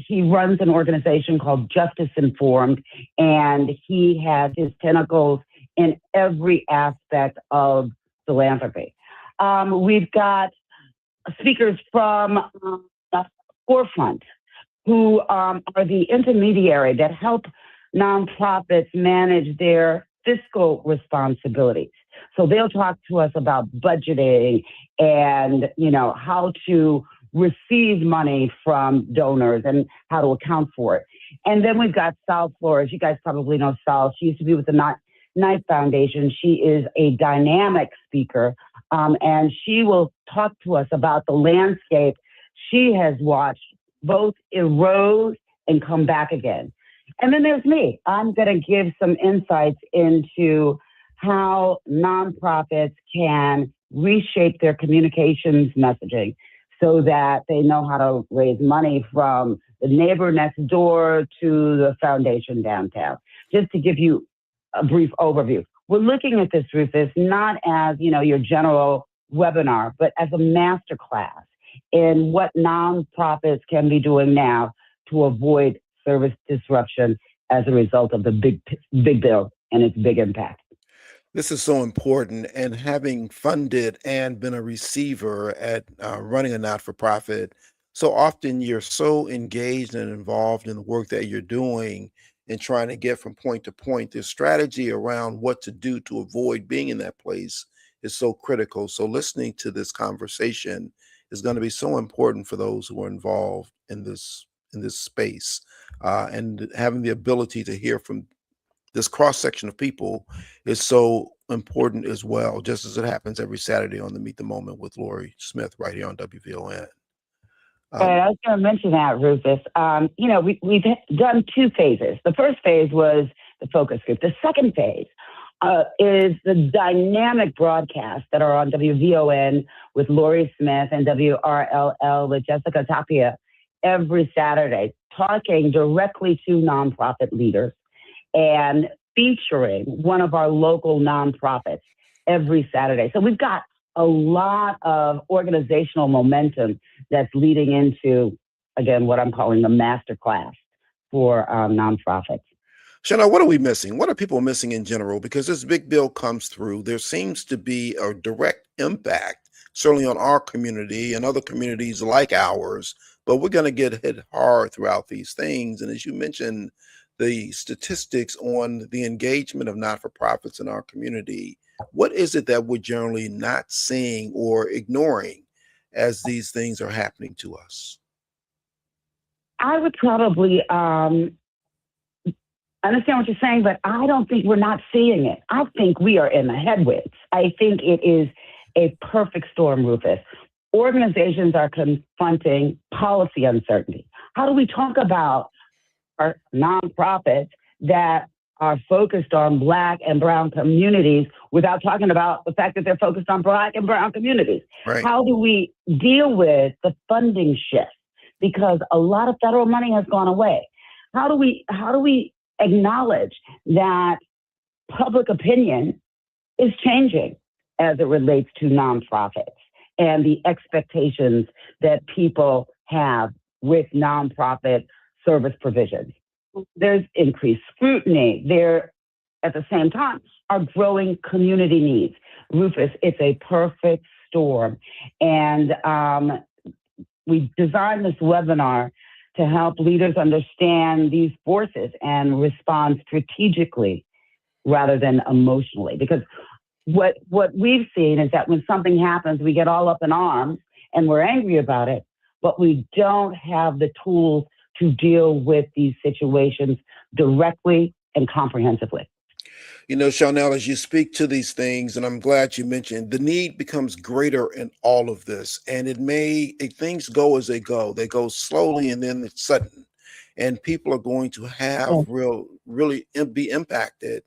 He runs an organization called Justice Informed, and he has his tentacles in every aspect of philanthropy. We've got speakers from Forefront, who are the intermediary that help nonprofits manage their fiscal responsibilities. So they'll talk to us about budgeting and, how to receive money from donors and how to account for it. And then we've got Sal Flores. You guys probably know Sal. She used to be with the Knight Foundation. She is a dynamic speaker, and she will talk to us about the landscape she has watched both erode and come back again. And then there's me. I'm going to give some insights into how nonprofits can reshape their communications messaging so that they know how to raise money from the neighbor next door to the foundation downtown. Just to give you a brief overview. We're looking at this, Rufus, not as, your general webinar, but as a master class in what nonprofits can be doing now to avoid service disruption as a result of the big bill and its big impact. This is so important. And having funded and been a receiver at running a not for profit, so often you're so engaged and involved in the work that you're doing and trying to get from point to point. The strategy around what to do to avoid being in that place is so critical. So, listening to this conversation is going to be so important for those who are involved in this space, and having the ability to hear from this cross section of people is so important as well, just as it happens every Saturday on the Meet the Moment with Lori Smith right here on WVON. I was going to mention that, Rufus. We've done two phases. The first phase was the focus group. The second phase is the dynamic broadcasts that are on WVON with Lori Smith and WRLL with Jessica Tapia every Saturday, talking directly to nonprofit leaders and featuring one of our local nonprofits every Saturday. So we've got a lot of organizational momentum that's leading into, again, what I'm calling the master class for nonprofits. Shana, what are we missing? What are people missing in general? Because this big bill comes through, there seems to be a direct impact, certainly on our community and other communities like ours, but we're going to get hit hard throughout these things. And as you mentioned, the statistics on the engagement of not-for-profits in our community, what is it that we're generally not seeing or ignoring as these things are happening to us? I would probably understand what you're saying, but I don't think we're not seeing it. I think we are in the headwinds. I think it is a perfect storm, Rufus. Organizations are confronting policy uncertainty. How do we talk about our nonprofits that are focused on Black and Brown communities without talking about the fact that they're focused on Black and Brown communities? Right. How do we deal with the funding shift? Because a lot of federal money has gone away. How do we acknowledge that public opinion is changing as it relates to nonprofits and the expectations that people have with nonprofit service provisions? There's increased scrutiny. There, at the same time, are growing community needs. Rufus, it's a perfect storm. And we designed this webinar to help leaders understand these forces and respond strategically rather than emotionally. Because what we've seen is that when something happens, we get all up in arms and we're angry about it, but we don't have the tools to deal with these situations directly and comprehensively. You know, Chanel, as you speak to these things, and I'm glad you mentioned, the need becomes greater in all of this. And things go as they go. They go slowly and then it's sudden. And people are going to have really be impacted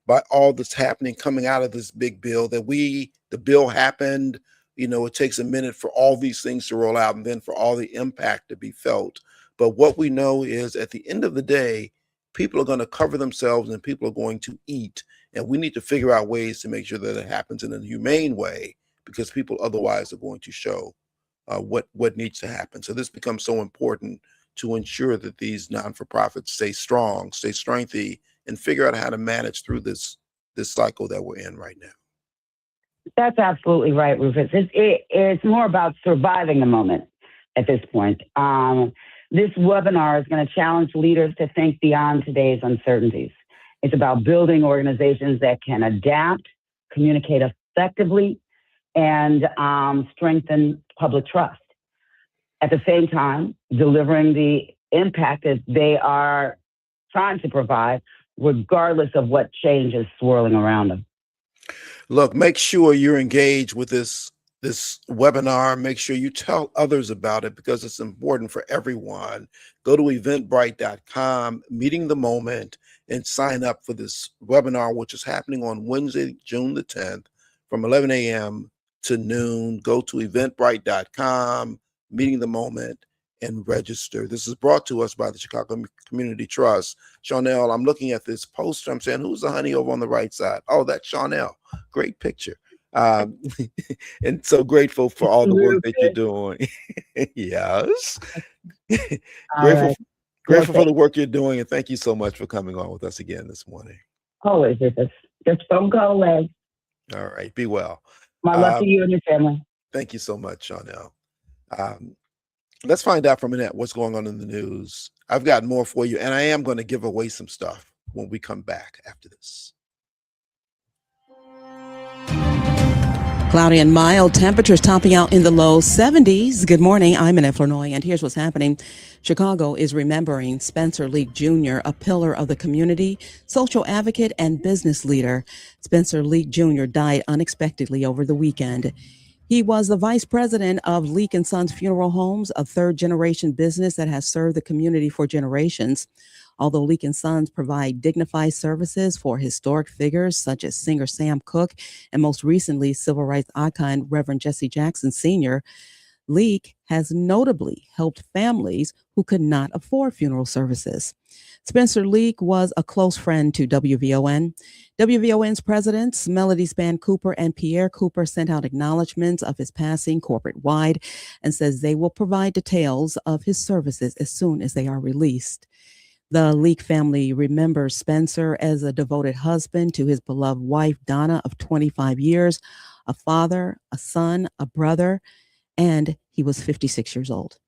by all that's happening coming out of this big bill the bill happened. You know, it takes a minute for all these things to roll out and then for all the impact to be felt. But what we know is at the end of the day, people are going to cover themselves and people are going to eat. And we need to figure out ways to make sure that it happens in a humane way, because people otherwise are going to show what needs to happen. So this becomes so important to ensure that these non-for-profits stay strong, stay strengthy, and figure out how to manage through this cycle that we're in right now. That's absolutely right, Rufus. It's more about surviving the moment at this point. This webinar is going to challenge leaders to think beyond today's uncertainties. It's about building organizations that can adapt, communicate effectively, and strengthen public trust. At the same time, delivering the impact that they are trying to provide, regardless of what change is swirling around them. Look, make sure you're engaged with this webinar. Make sure you tell others about it because it's important for everyone. Go to eventbrite.com, meeting the moment, and sign up for this webinar, which is happening on Wednesday, June the 10th from 11 a.m. to noon. Go to eventbrite.com, meeting the moment, and register. This is brought to us by the Chicago Community Trust. Chanel, I'm looking at this poster. I'm saying, who's the honey over on the right side? Oh, that's Chanel. Great picture. And so grateful for all the work that you're doing. Yes. Grateful for the work you're doing. And thank you so much for coming on with us again this morning. Always, Rufus. Just phone call away. All right. Be well. My love to you and your family. Thank you so much, Chanel. Let's find out from Annette what's going on in the news. I've got more for you, and I am going to give away some stuff when we come back after this. Cloudy and mild temperatures topping out in the low 70s. Good morning. I'm Annette Flournoy, and here's what's happening. Chicago is remembering Spencer Leak Jr., a pillar of the community, social advocate, and business leader. Spencer Leak Jr. died unexpectedly over the weekend. He was the vice president of Leak & Sons Funeral Homes, a third-generation business that has served the community for generations. Although Leak & Sons provide dignified services for historic figures such as singer Sam Cooke and most recently civil rights icon Reverend Jesse Jackson Sr., Leak has notably helped families who could not afford funeral services. Spencer Leak was a close friend to WVON. WVON's presidents, Melody Span Cooper and Pierre Cooper, sent out acknowledgments of his passing corporate-wide and says they will provide details of his services as soon as they are released. The Leak family remembers Spencer as a devoted husband to his beloved wife, Donna, of 25 years, a father, a son, a brother, and he was 56 years old.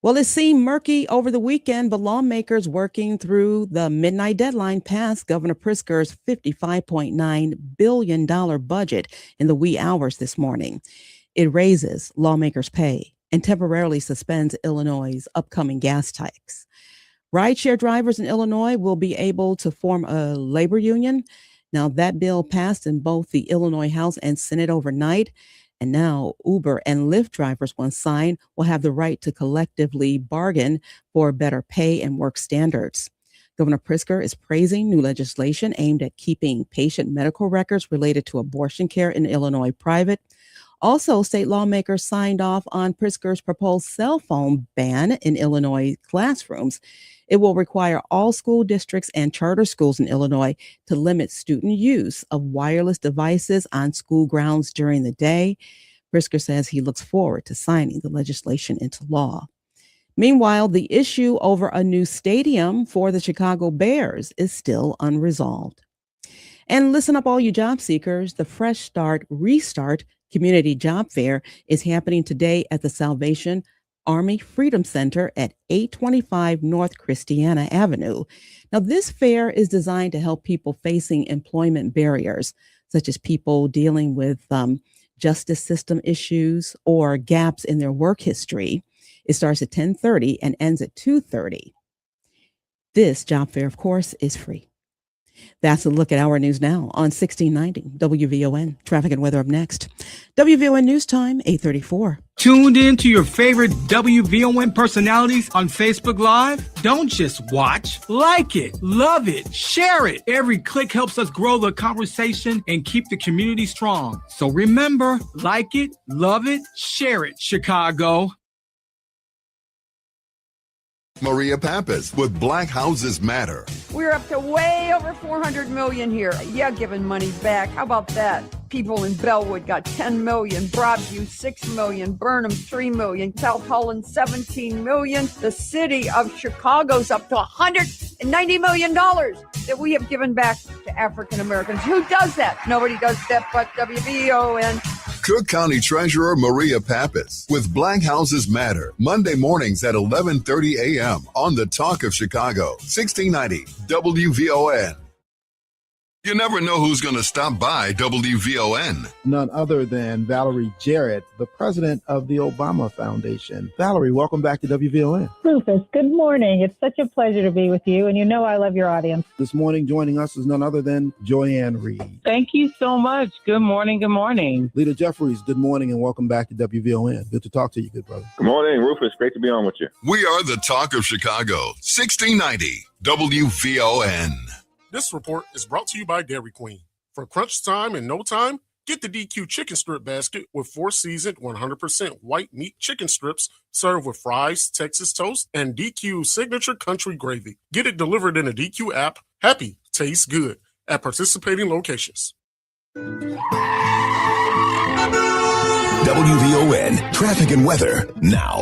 Well, it seemed murky over the weekend, but lawmakers working through the midnight deadline passed Governor Pritzker's $55.9 billion budget in the wee hours this morning. It raises lawmakers' pay and temporarily suspends Illinois' upcoming gas tax. Rideshare drivers in Illinois will be able to form a labor union. Now, that bill passed in both the Illinois House and Senate overnight. And now Uber and Lyft drivers, once signed, will have the right to collectively bargain for better pay and work standards. Governor Pritzker is praising new legislation aimed at keeping patient medical records related to abortion care in Illinois private. Also, state lawmakers signed off on Pritzker's proposed cell phone ban in Illinois classrooms. It will require all school districts and charter schools in Illinois to limit student use of wireless devices on school grounds during the day. Pritzker says he looks forward to signing the legislation into law. Meanwhile, the issue over a new stadium for the Chicago Bears is still unresolved. And listen up, all you job seekers. The Fresh Start Restart Community Job Fair is happening today at the Salvation Army Freedom Center at 825 North Christiana Avenue. Now, this fair is designed to help people facing employment barriers, such as people dealing with justice system issues or gaps in their work history. It starts at 10:30 and ends at 2:30. This job fair, of course, is free. That's a look at our news now on 1690 WVON. Traffic and weather up next. WVON News Time, 8:34. Tuned in to your favorite WVON personalities on Facebook Live? Don't just watch, like it, love it, share it. Every click helps us grow the conversation and keep the community strong. So remember, like it, love it, share it, Chicago. Maria Pappas with Black Houses Matter. We're up to way over 400 million here. Yeah, giving money back. How about that? People in Bellwood got 10 million, Broadview 6 million, Burnham 3 million, South Holland 17 million. The city of Chicago's up to $190 million that we have given back to African Americans. Who does that? Nobody does that but WVON. Cook County Treasurer Maria Pappas with Black Houses Matter, Monday mornings at 11:30 a.m. on the Talk of Chicago, 1690 WVON. You never know who's going to stop by WVON. None other than Valerie Jarrett, the president of the Obama Foundation. Valerie, welcome back to WVON. Rufus, good morning. It's such a pleasure to be with you, and you know I love your audience. This morning, joining us is none other than Joyanne Reed. Thank you so much. Good morning. Good morning. Leader Jeffries, good morning and welcome back to WVON. Good to talk to you, good brother. Good morning, Rufus. Great to be on with you. We are the Talk of Chicago, 1690 WVON. This report is brought to you by Dairy Queen. For crunch time and no time, get the DQ chicken strip basket with 4 seasoned 100% white meat chicken strips served with fries, Texas toast, and DQ signature country gravy. Get it delivered in a DQ app. Happy tastes good at participating locations. WVON traffic and weather now.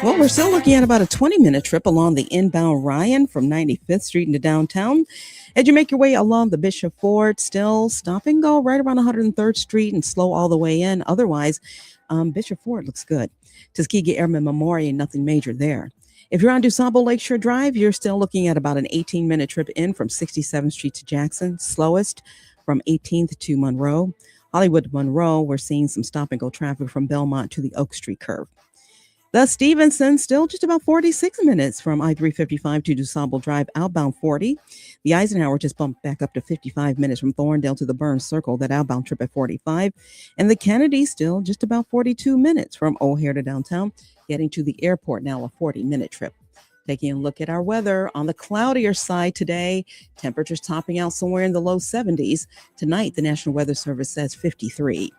Well, we're still looking at about a 20-minute trip along the inbound Ryan from 95th Street into downtown. As you make your way along the Bishop Ford, still stop and go right around 103rd Street and slow all the way in. Otherwise, Bishop Ford looks good. Tuskegee Airmen Memorial, nothing major there. If you're on DuSable Lakeshore Drive, you're still looking at about an 18-minute trip in from 67th Street to Jackson. Slowest from 18th to Monroe. Hollywood to Monroe, we're seeing some stop-and-go traffic from Belmont to the Oak Street curve. The Stevenson, still just about 46 minutes from I-355 to DuSable Drive, outbound 40. The Eisenhower just bumped back up to 55 minutes from Thorndale to the Burns Circle, that outbound trip at 45. And the Kennedy, still just about 42 minutes from O'Hare to downtown, getting to the airport, now a 40-minute trip. Taking a look at our weather, on the cloudier side today, temperatures topping out somewhere in the low 70s. Tonight, the National Weather Service says 53.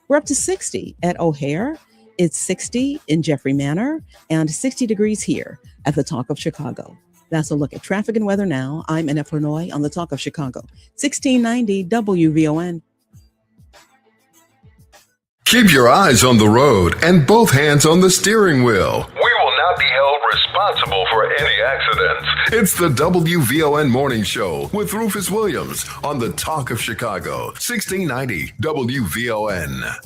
We're up to 60 at O'Hare. It's 60 in Jeffrey Manor and 60 degrees here at the Talk of Chicago. That's a look at traffic and weather now. I'm Annette Flurnoy on the Talk of Chicago, 1690 WVON. Keep your eyes on the road and both hands on the steering wheel. We will not be held responsible for any accidents. It's the WVON Morning Show with Rufus Williams on the Talk of Chicago, 1690 WVON.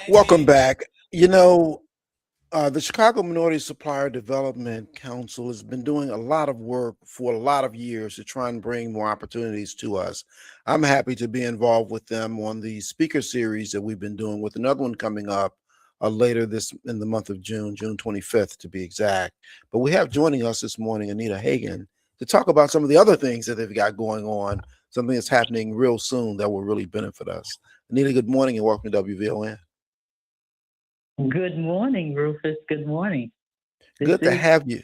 Welcome back. You know, the Chicago Minority Supplier Development Council has been doing a lot of work for a lot of years to try and bring more opportunities to us. I'm happy to be involved with them on the speaker series that we've been doing, with another one coming up later in the month of June 25th to be exact. But we have joining us this morning Anita Hagan to talk about some of the other things that they've got going on, something that's happening real soon that will really benefit us. Anita, good morning and welcome to WVON. Good morning, Rufus. Good morning. Good to have you.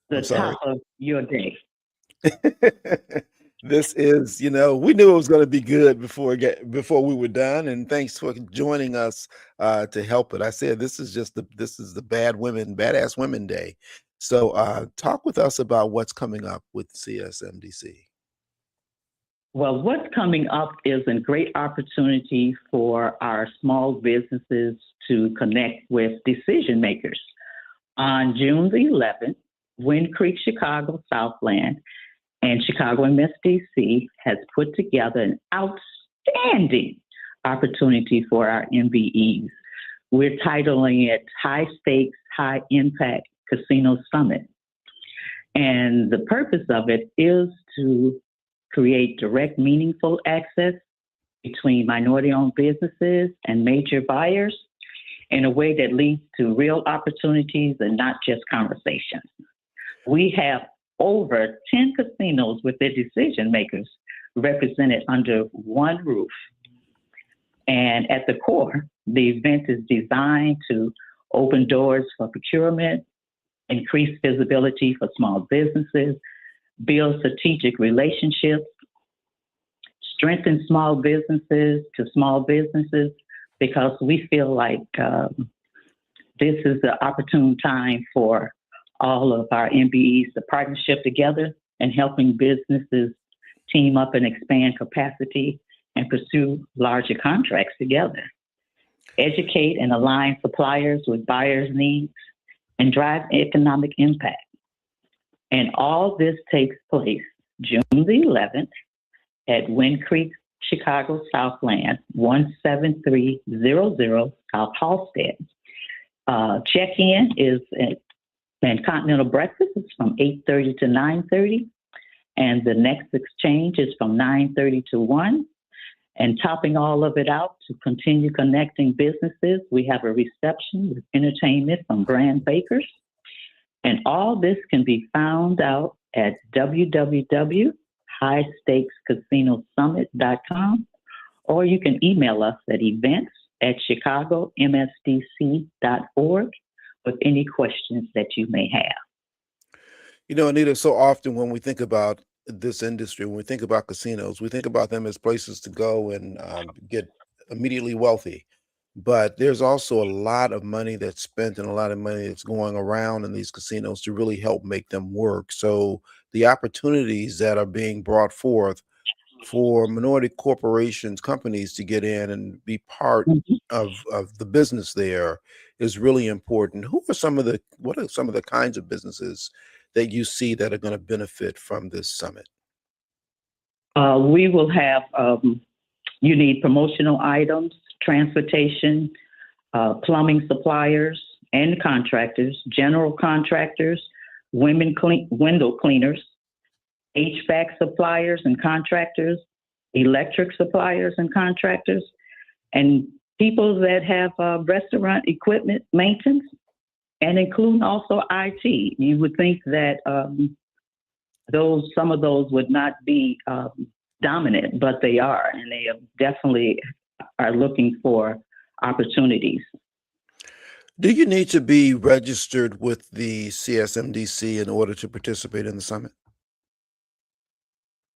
The top of your day. This is, you know, we knew it was going to be good before we were done, and thanks for joining us to help it. I said this is the Badass Women Day. So talk with us about what's coming up with CSMDC. Well, what's coming up is a great opportunity for our small businesses to connect with decision makers. On June the 11th, Wind Creek Chicago Southland and Chicago MSDC has put together an outstanding opportunity for our MBEs. We're titling it High Stakes, High Impact Casino Summit. And the purpose of it is to create direct, meaningful access between minority-owned businesses and major buyers in a way that leads to real opportunities and not just conversations. We have over 10 casinos with their decision makers represented under one roof. And at the core, the event is designed to open doors for procurement, increase visibility for small businesses, build strategic relationships, strengthen small businesses to small businesses, because we feel like this is the opportune time for all of our MBEs to partnership together and helping businesses team up and expand capacity and pursue larger contracts together. Educate and align suppliers with buyers' needs and drive economic impact. And all this takes place June the 11th at Wind Creek, Chicago Southland, 17300 South Halstead. Check-in is and continental breakfast is from 8:30 to 9:30, and the next exchange is from 9:30 to 1. And topping all of it out, to continue connecting businesses, we have a reception with entertainment from brand bakers. And all this can be found out at www.highstakescasinosummit.com or you can email us at events@chicagomsdc.org with any questions that you may have. You know, Anita, so often when we think about this industry, when we think about casinos, we think about them as places to go and get immediately wealthy. But there's also a lot of money that's spent and a lot of money that's going around in these casinos to really help make them work. So the opportunities that are being brought forth for minority corporations, companies to get in and be part of the business there is really important. What are some of the kinds of businesses that you see that are going to benefit from this summit? We will have, you need promotional items, transportation, plumbing suppliers and contractors, general contractors, window cleaners, HVAC suppliers and contractors, electric suppliers and contractors, and people that have restaurant equipment maintenance, and including also IT. You would think that some of those would not be dominant, but they are, and they definitely are looking for opportunities. Do you need to be registered with the CSMDC in order to participate in the summit?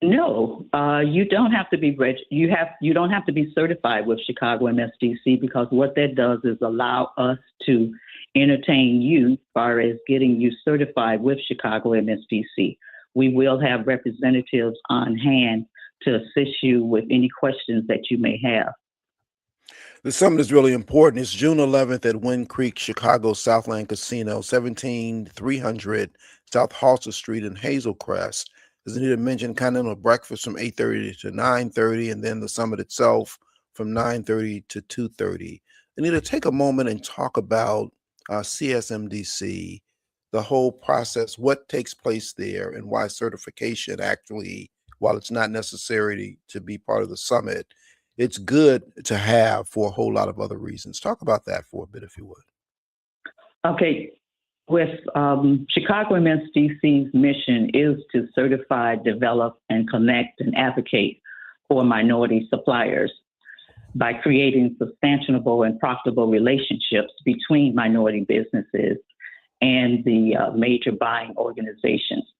No, you don't have to be you don't have to be certified with Chicago MSDC, because what that does is allow us to entertain you as far as getting you certified with Chicago MSDC. We will have representatives on hand to assist you with any questions that you may have. The summit is really important. It's June 11th at Wind Creek, Chicago Southland Casino, 17300 South Halsted Street in Hazel Crest. As Anita mentioned, continental breakfast from 8:30 to 9:30, and then the summit itself from 9:30 to 2:30. Anita, take a moment and talk about CSMDC, the whole process, what takes place there, and why certification actually, while it's not necessary to be part of the summit, it's good to have for a whole lot of other reasons. Talk about that for a bit, if you would. Okay. With Chicago MSDC's mission is to certify, develop, and connect and advocate for minority suppliers by creating substantiable and profitable relationships between minority businesses and the major buying organizations.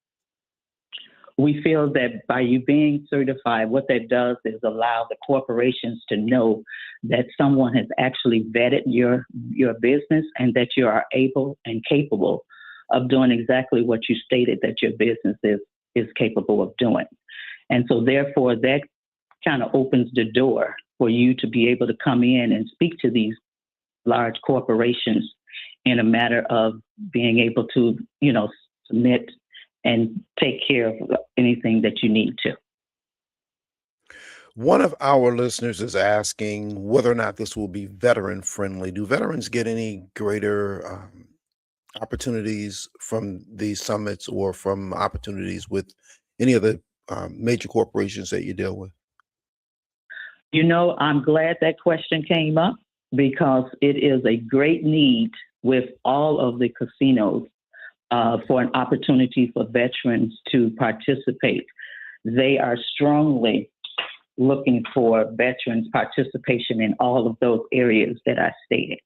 We feel that by you being certified, what that does is allow the corporations to know that someone has actually vetted your business and that you are able and capable of doing exactly what you stated that your business is capable of doing. And so therefore, that kind of opens the door for you to be able to come in and speak to these large corporations in a matter of being able to, submit and take care of anything that you need to. One of our listeners is asking whether or not this will be veteran friendly. Do veterans get any greater opportunities from these summits or from opportunities with any of the major corporations that you deal with? I'm glad that question came up, because it is a great need with all of the casinos for an opportunity for veterans to participate. They are strongly looking for veterans' participation in all of those areas that I stated.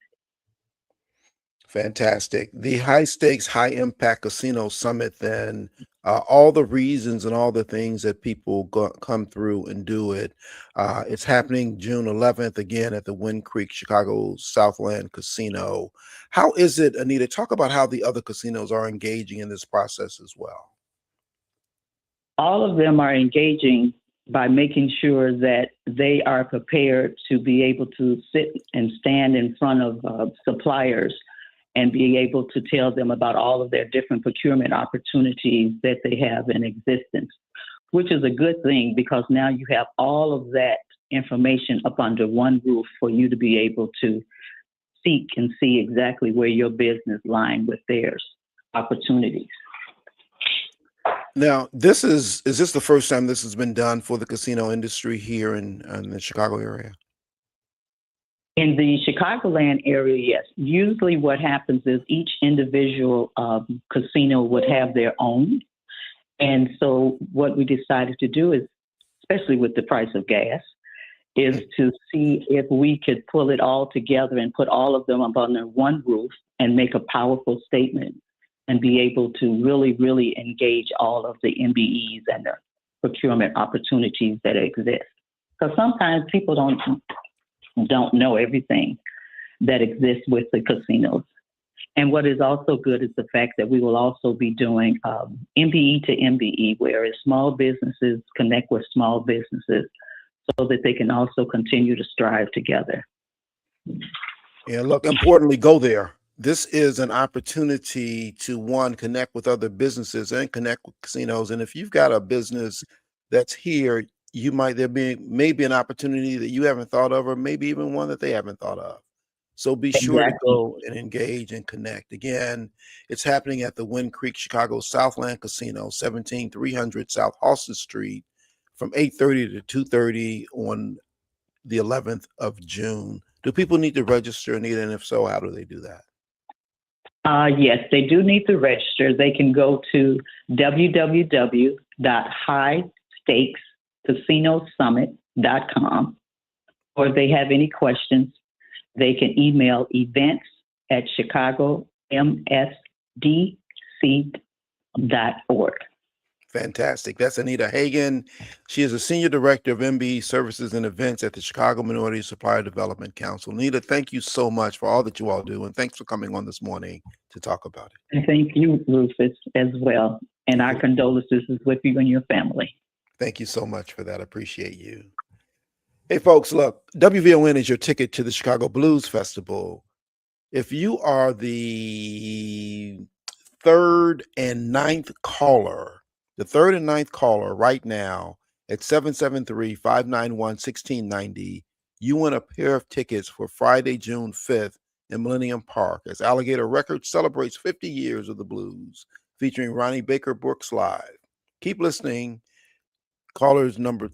Fantastic. The High Stakes, High Impact Casino Summit, then, all the reasons and all the things that people come through and do it. It's happening June 11th, again, at the Wind Creek, Chicago Southland Casino. How is it, Anita? Talk about how the other casinos are engaging in this process as well. All of them are engaging by making sure that they are prepared to be able to sit and stand in front of suppliers and be able to tell them about all of their different procurement opportunities that they have in existence, which is a good thing, because now you have all of that information up under one roof for you to be able to seek and see exactly where your business line with theirs opportunities. Now, is this the first time this has been done for the casino industry here in the Chicago area? In the Chicagoland area, yes. Usually what happens is each individual casino would have their own. And so what we decided to do is, especially with the price of gas, is to see if we could pull it all together and put all of them up under one roof and make a powerful statement and be able to really, really engage all of the MBEs and the procurement opportunities that exist. Because sometimes people don't know everything that exists with the casinos. And what is also good is the fact that we will also be doing MBE to MBE, whereas small businesses connect with small businesses so that they can also continue to strive together. Yeah, look, importantly, go there. This is an opportunity to, one, connect with other businesses and connect with casinos. And if you've got a business that's here, there may be an opportunity that you haven't thought of, or maybe even one that they haven't thought of. So be sure to go and engage and connect. Again, it's happening at the Wind Creek Chicago Southland Casino, 17300 South Halsted Street, from 8:30 to 2:30 on the 11th of June. Do people need to register, Anita? And if so, how do they do that? Yes, they do need to register. They can go to www.highstakescasinosummit.com, or if they have any questions, they can email events@chicagomsdc.org. Fantastic. That's Anita Hagan. She is a Senior Director of MBE Services and Events at the Chicago Minority Supplier Development Council. Anita, thank you so much for all that you all do, and thanks for coming on this morning to talk about it. And thank you, Rufus, as well. And our condolences is with you and your family. Thank you so much for that. I appreciate you. Hey, folks, look, WVON is your ticket to the Chicago Blues Festival. If you are the third and ninth caller right now at 773-591-1690, you win a pair of tickets for Friday, June 5th in Millennium Park as Alligator Records celebrates 50 years of the blues, featuring Ronnie Baker Brooks Live. Keep listening. Callers number,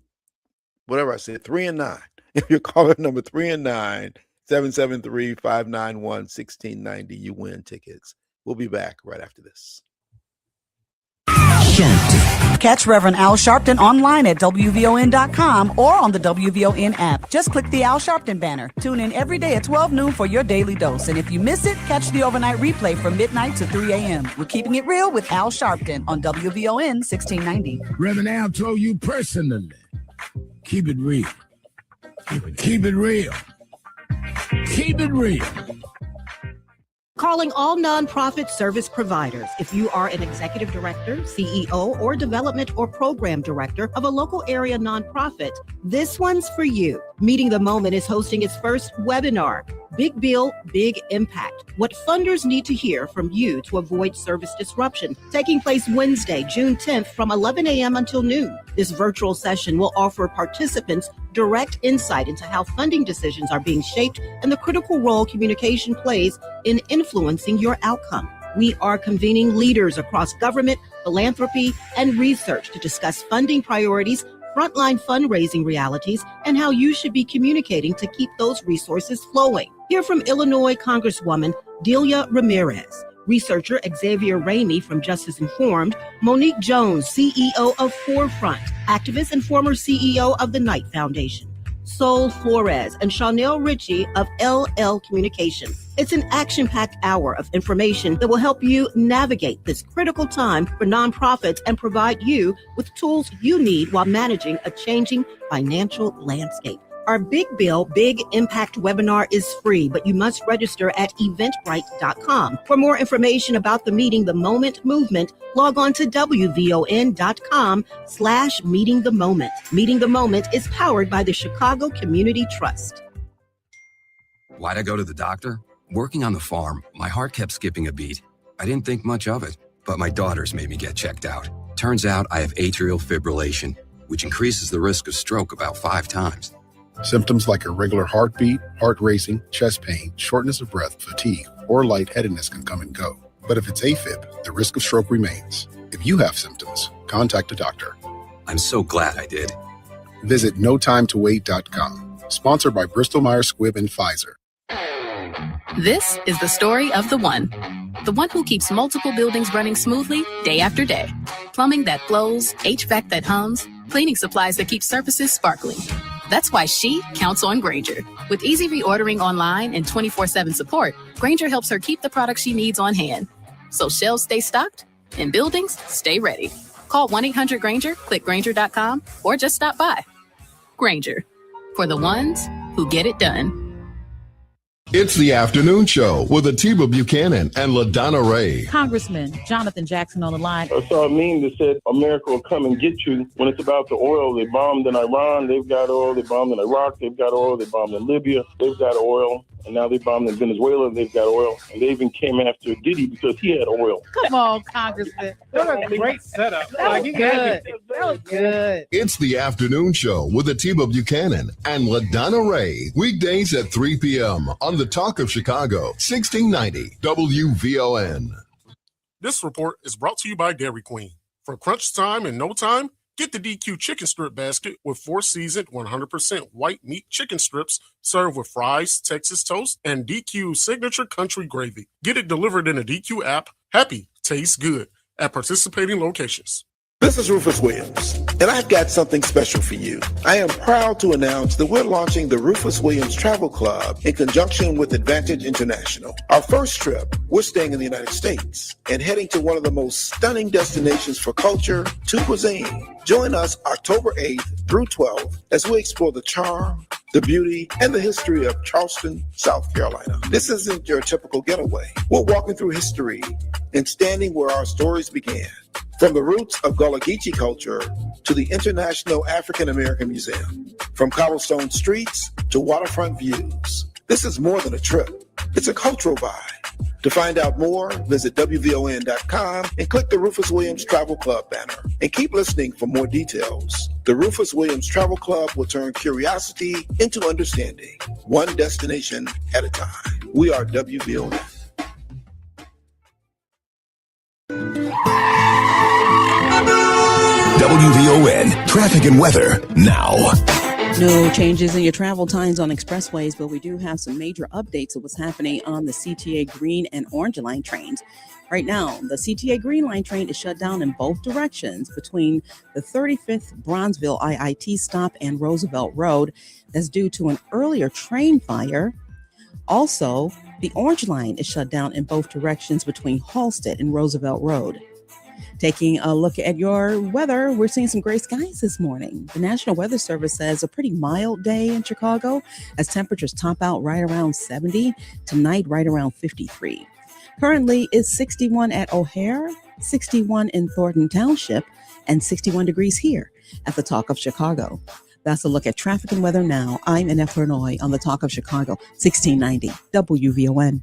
3 and 9. If you're caller number 3 and 9, 773-591-1690, you win tickets. We'll be back right after this. Catch Reverend Al Sharpton online at WVON.com or on the WVON app. Just click the Al Sharpton banner. Tune in every day at 12 noon for your daily dose. And if you miss it, catch the overnight replay from midnight to 3 a.m. We're keeping it real with Al Sharpton on WVON 1690. Reverend Al told you personally, keep it real. Keep it real. Keep it real. Calling all nonprofit service providers. If you are an executive director, CEO, or development or program director of a local area nonprofit, this one's for you. Meeting the Moment is hosting its first webinar, Big Bill, Big Impact. What funders need to hear from you to avoid service disruption. Taking place Wednesday, June 10th from 11 a.m. until noon. This virtual session will offer participants direct insight into how funding decisions are being shaped and the critical role communication plays in influencing your outcome. We are convening leaders across government, philanthropy, and research to discuss funding priorities, frontline fundraising realities, and how you should be communicating to keep those resources flowing. Hear from Illinois Congresswoman Delia Ramirez, researcher Xavier Ramey from Justice Informed, Monique Jones, CEO of Forefront, activist and former CEO of the Knight Foundation, Sol Flores, and Chanel Ritchie of LL Communications. It's an action-packed hour of information that will help you navigate this critical time for nonprofits and provide you with tools you need while managing a changing financial landscape. Our Big Bill, Big Impact webinar is free, but you must register at eventbrite.com. For more information about the Meeting the Moment movement, log on to WVON.com/Meeting the Moment. Meeting the Moment is powered by the Chicago Community Trust. Why'd I go to the doctor? Working on the farm, my heart kept skipping a beat. I didn't think much of it, but my daughters made me get checked out. Turns out I have atrial fibrillation, which increases the risk of stroke about 5 times. Symptoms like irregular heartbeat, heart racing, chest pain, shortness of breath, fatigue, or lightheadedness can come and go. But if it's AFib, the risk of stroke remains. If you have symptoms, contact a doctor. I'm so glad I did. Visit notimetowait.com. Sponsored by Bristol Myers Squibb and Pfizer. This is the story of the one who keeps multiple buildings running smoothly day after day. Plumbing that flows, HVAC that hums, cleaning supplies that keep surfaces sparkling. That's why she counts on Granger. With easy reordering online and 24/7 support, Granger helps her keep the products she needs on hand. So shelves stay stocked and buildings stay ready. Call 1-800-GRANGER, click Granger.com, or just stop by. Granger, for the ones who get it done. It's the afternoon show with Atiba Buchanan and LaDonna Ray. Congressman Jonathan Jackson on the line. I saw a meme that said America will come and get you. When it's about the oil, they bombed in Iran, they've got oil. They bombed in Iraq, they've got oil. They bombed in Libya, they've got oil. And now they bombed in Venezuela, they've got oil. And they even came after Diddy because he had oil. Come on, Congressman. What a great setup. That was good. That was good. It's the afternoon show with Atiba Buchanan and LaDonna Ray. Weekdays at 3 p.m. on the Talk of Chicago, 1690 WVON. This report is brought to you by Dairy Queen. For crunch time in no time, get the DQ chicken strip basket with 4 seasoned 100% white meat chicken strips served with fries, Texas toast, and DQ signature country gravy. Get it delivered in a DQ app. Happy tastes good at participating locations. This is Rufus Williams, and I've got something special for you. I am proud to announce that we're launching the Rufus Williams Travel Club in conjunction with Advantage International. Our first trip, we're staying in the United States and heading to one of the most stunning destinations for culture to cuisine. Join us October 8th through 12th as we explore the charm, the beauty, and the history of Charleston, South Carolina. This isn't your typical getaway. We're walking through history and standing where our stories began. From the roots of Gullah Geechee culture to the International African American Museum, from cobblestone streets to waterfront views. This is more than a trip. It's a cultural vibe. To find out more, visit WVON.com and click the Rufus Williams Travel Club banner. And keep listening for more details. The Rufus Williams Travel Club will turn curiosity into understanding, one destination at a time. We are WVON. WVON traffic and weather now. No changes in your travel times on expressways, but we do have some major updates of what's happening on the CTA Green and Orange Line trains. Right now, the CTA Green Line train is shut down in both directions between the 35th Bronzeville IIT stop and Roosevelt Road. That's due to an earlier train fire. Also, the Orange Line is shut down in both directions between Halstead and Roosevelt Road. Taking a look at your weather, we're seeing some gray skies this morning. The National Weather Service says a pretty mild day in Chicago as temperatures top out right around 70, tonight right around 53. Currently it's 61 at O'Hare, 61 in Thornton Township, and 61 degrees here at the Talk of Chicago. That's a look at traffic and weather now. I'm Annette Bernoy on the Talk of Chicago, 1690 WVON.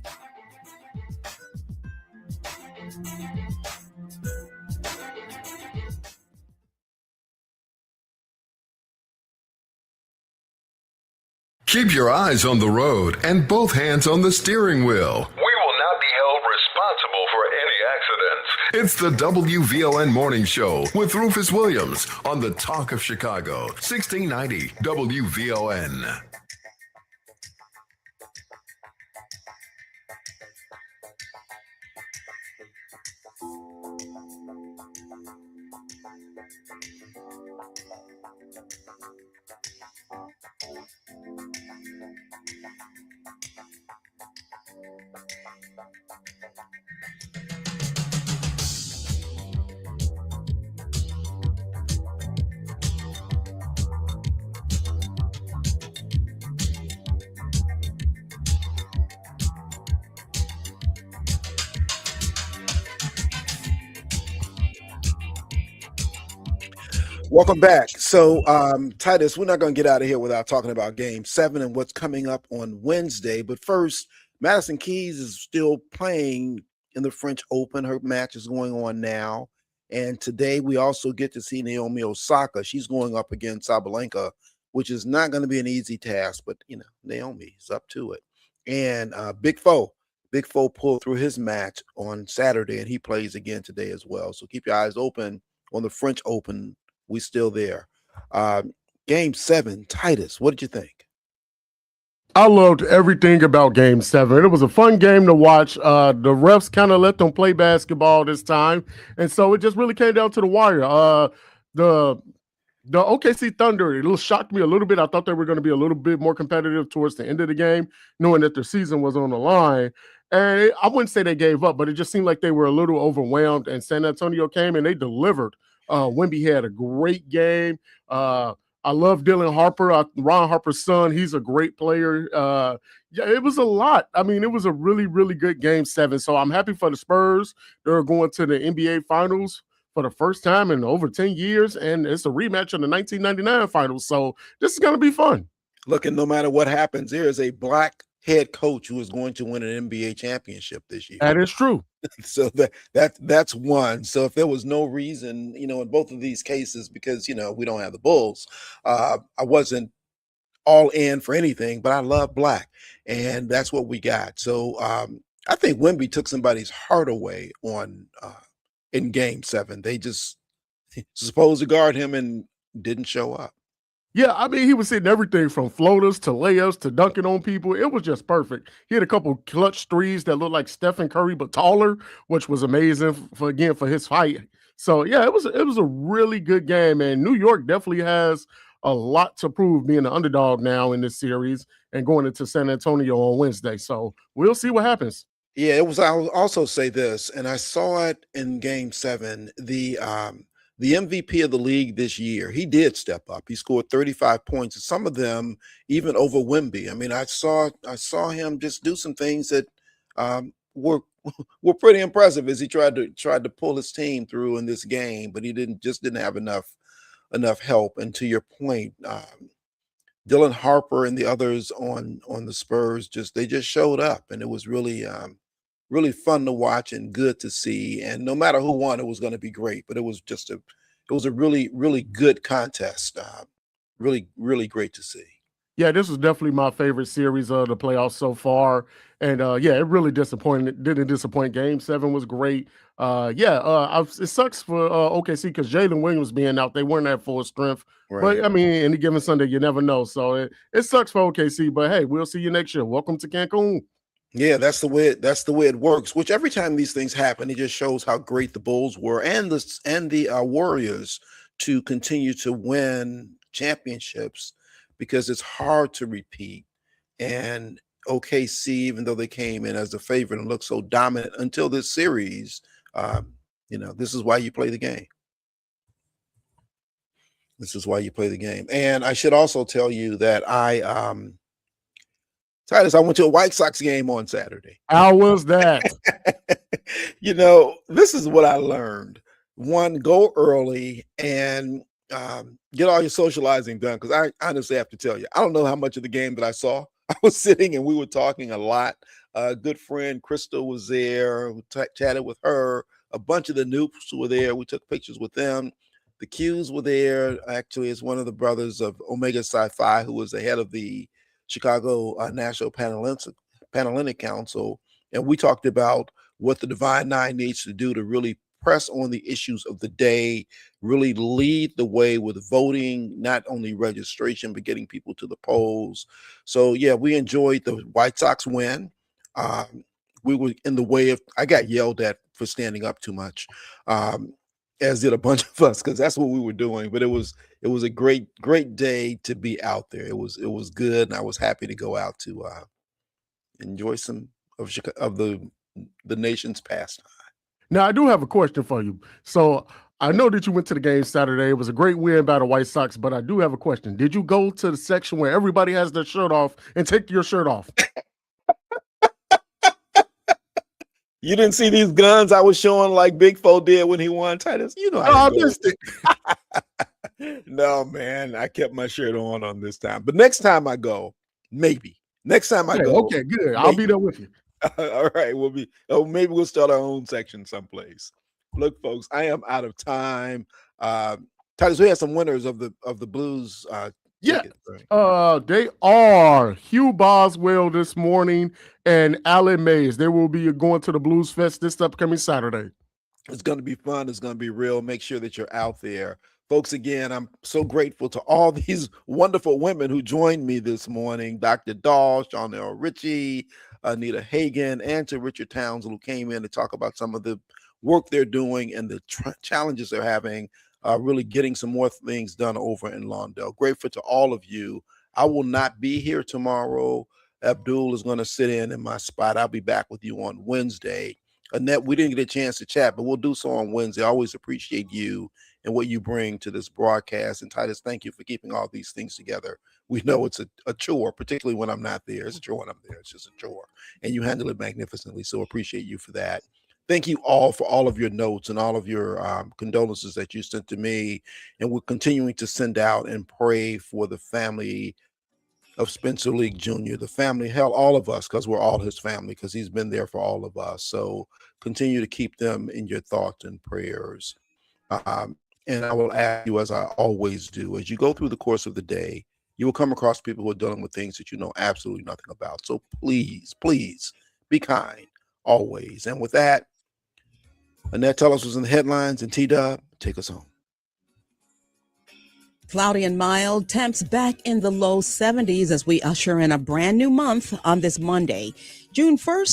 Keep your eyes on the road and both hands on the steering wheel. We will not be held responsible for any accidents. It's the WVON Morning Show with Rufus Williams on the Talk of Chicago, 1690 WVON. Welcome back. So, Titus, we're not going to get out of here without talking about Game 7 and what's coming up on Wednesday. But first, Madison Keys is still playing in the French Open. Her match is going on now. And today we also get to see Naomi Osaka. She's going up against Sabalenka, which is not going to be an easy task. But, you know, Naomi is up to it. And Big Foe pulled through his match on Saturday, and he plays again today as well. So keep your eyes open on the French Open. We still there. Game 7, Titus, what did you think? I loved everything about Game 7. It was a fun game to watch. The refs kind of let them play basketball this time, and so it just really came down to the wire. The The OKC Thunder, it shocked me a little bit. I thought they were going to be a little bit more competitive towards the end of the game, knowing that their season was on the line. And I wouldn't say they gave up, but it just seemed like they were a little overwhelmed. And San Antonio came and they delivered. Wemby had a great game. I love Dylan Harper, Ron Harper's son. He's a great player. Yeah, it was a lot. I mean, it was a really, really good game 7. So I'm happy for the Spurs. They're going to the NBA Finals for the first time in over 10 years, and it's a rematch of the 1999 finals. So this is going to be fun. Look, and no matter what happens, there is a black head coach who is going to win an NBA championship this year. That is true. So that's one. So if there was no reason, in both of these cases, because, we don't have the Bulls, I wasn't all in for anything, but I love black, and that's what we got. So I think Wemby took somebody's heart away in game 7. They just supposed to guard him and didn't show up. Yeah, I mean, he was hitting everything from floaters to layups to dunking on people. It was just perfect. He had a couple clutch threes that looked like Stephen Curry, but taller, which was amazing for his height. So yeah, it was a really good game, and New York definitely has a lot to prove being the underdog now in this series and going into San Antonio on Wednesday. So we'll see what happens. Yeah, it was. I'll also say this, and I saw it in game 7. The MVP of the league this year, he did step up. He scored 35 points, some of them even over Wemby. I mean, I saw him just do some things that were pretty impressive as he tried to pull his team through in this game, but he didn't have enough help. And to your point, Dylan Harper and the others on the Spurs they just showed up, and it was really really fun to watch and good to see. And no matter who won, it was going to be great. But it was a really, really good contest. Really, really great to see. Yeah, this was definitely my favorite series of the playoffs so far. And it really didn't disappoint. Game 7 was great. It sucks for OKC because Jalen Williams being out, they weren't at full strength. Right. But I mean, any given Sunday, you never know. So it sucks for OKC. But hey, we'll see you next year. Welcome to Cancun. Yeah, that's the way it works. Which every time these things happen, it just shows how great the Bulls were and the Warriors to continue to win championships, because it's hard to repeat. And OKC, even though they came in as the favorite and looked so dominant until this series, this is why you play the game. This is why you play the game. And I should also tell you that Titus, I went to a White Sox game on Saturday. How was that? This is what I learned. One, go early and get all your socializing done, because I honestly have to tell you, I don't know how much of the game that I saw. I was sitting and we were talking a lot. A good friend, Crystal, was there. We chatted with her. A bunch of the Noops were there. We took pictures with them. The Qs were there. Actually, it's one of the brothers of Omega Psi-Phi, who was the head of the Chicago National Panhellenic Council, and we talked about what the Divine Nine needs to do to really press on the issues of the day, really lead the way with voting, not only registration, but getting people to the polls. So yeah, we enjoyed the White Sox win. We were in the way of, I got yelled at for standing up too much, as did a bunch of us, because that's what we were doing. But it was a great day to be out there. It was good, and I was happy to go out to enjoy some of the nation's pastime. Now, I do have a question for you. So I know that you went to the game Saturday. It was a great win by the White Sox, but I do have a question. Did you go to the section where everybody has their shirt off and take your shirt off? You didn't see these guns I was showing like Big Foe did when he won, Titus? I missed it. No, man, I kept my shirt on this time. But next time I go, maybe. Next time I go. Okay, good. I'll be there with you. All right, maybe we'll start our own section someplace. Look, folks, I am out of time. Titus, we have some winners of the Blues. Tickets, right? They are Hugh Boswell this morning and Alan Mays. They will be going to the Blues Fest this upcoming Saturday. It's going to be fun. It's going to be real. Make sure that you're out there. Folks, again, I'm so grateful to all these wonderful women who joined me this morning. Dr. Dahl, Shawnell Ritchie, Anita Hagan, and to Richard Townsend, who came in to talk about some of the work they're doing and the challenges they're having really getting some more things done over in Lawndale. Grateful to all of you. I will not be here tomorrow. Abdul is going to sit in my spot. I'll be back with you on Wednesday. Annette, we didn't get a chance to chat, but we'll do so on Wednesday. I always appreciate you and what you bring to this broadcast. And Titus, thank you for keeping all these things together. We know it's a chore, particularly when I'm not there. It's a chore when I'm there. It's just a chore. And you handle it magnificently. So appreciate you for that. Thank you all for all of your notes and all of your condolences that you sent to me. And we're continuing to send out and pray for the family of Spencer League Jr., the family, hell, all of us, because we're all his family, because he's been there for all of us. So continue to keep them in your thoughts and prayers. And I will ask you, as I always do, as you go through the course of the day, you will come across people who are dealing with things that you know absolutely nothing about. So please, please be kind always. And with that, Annette, tell us what's in the headlines, and T-Dub, take us home. Cloudy and mild, temps back in the low 70s as we usher in a brand new month on this Monday, June 1st.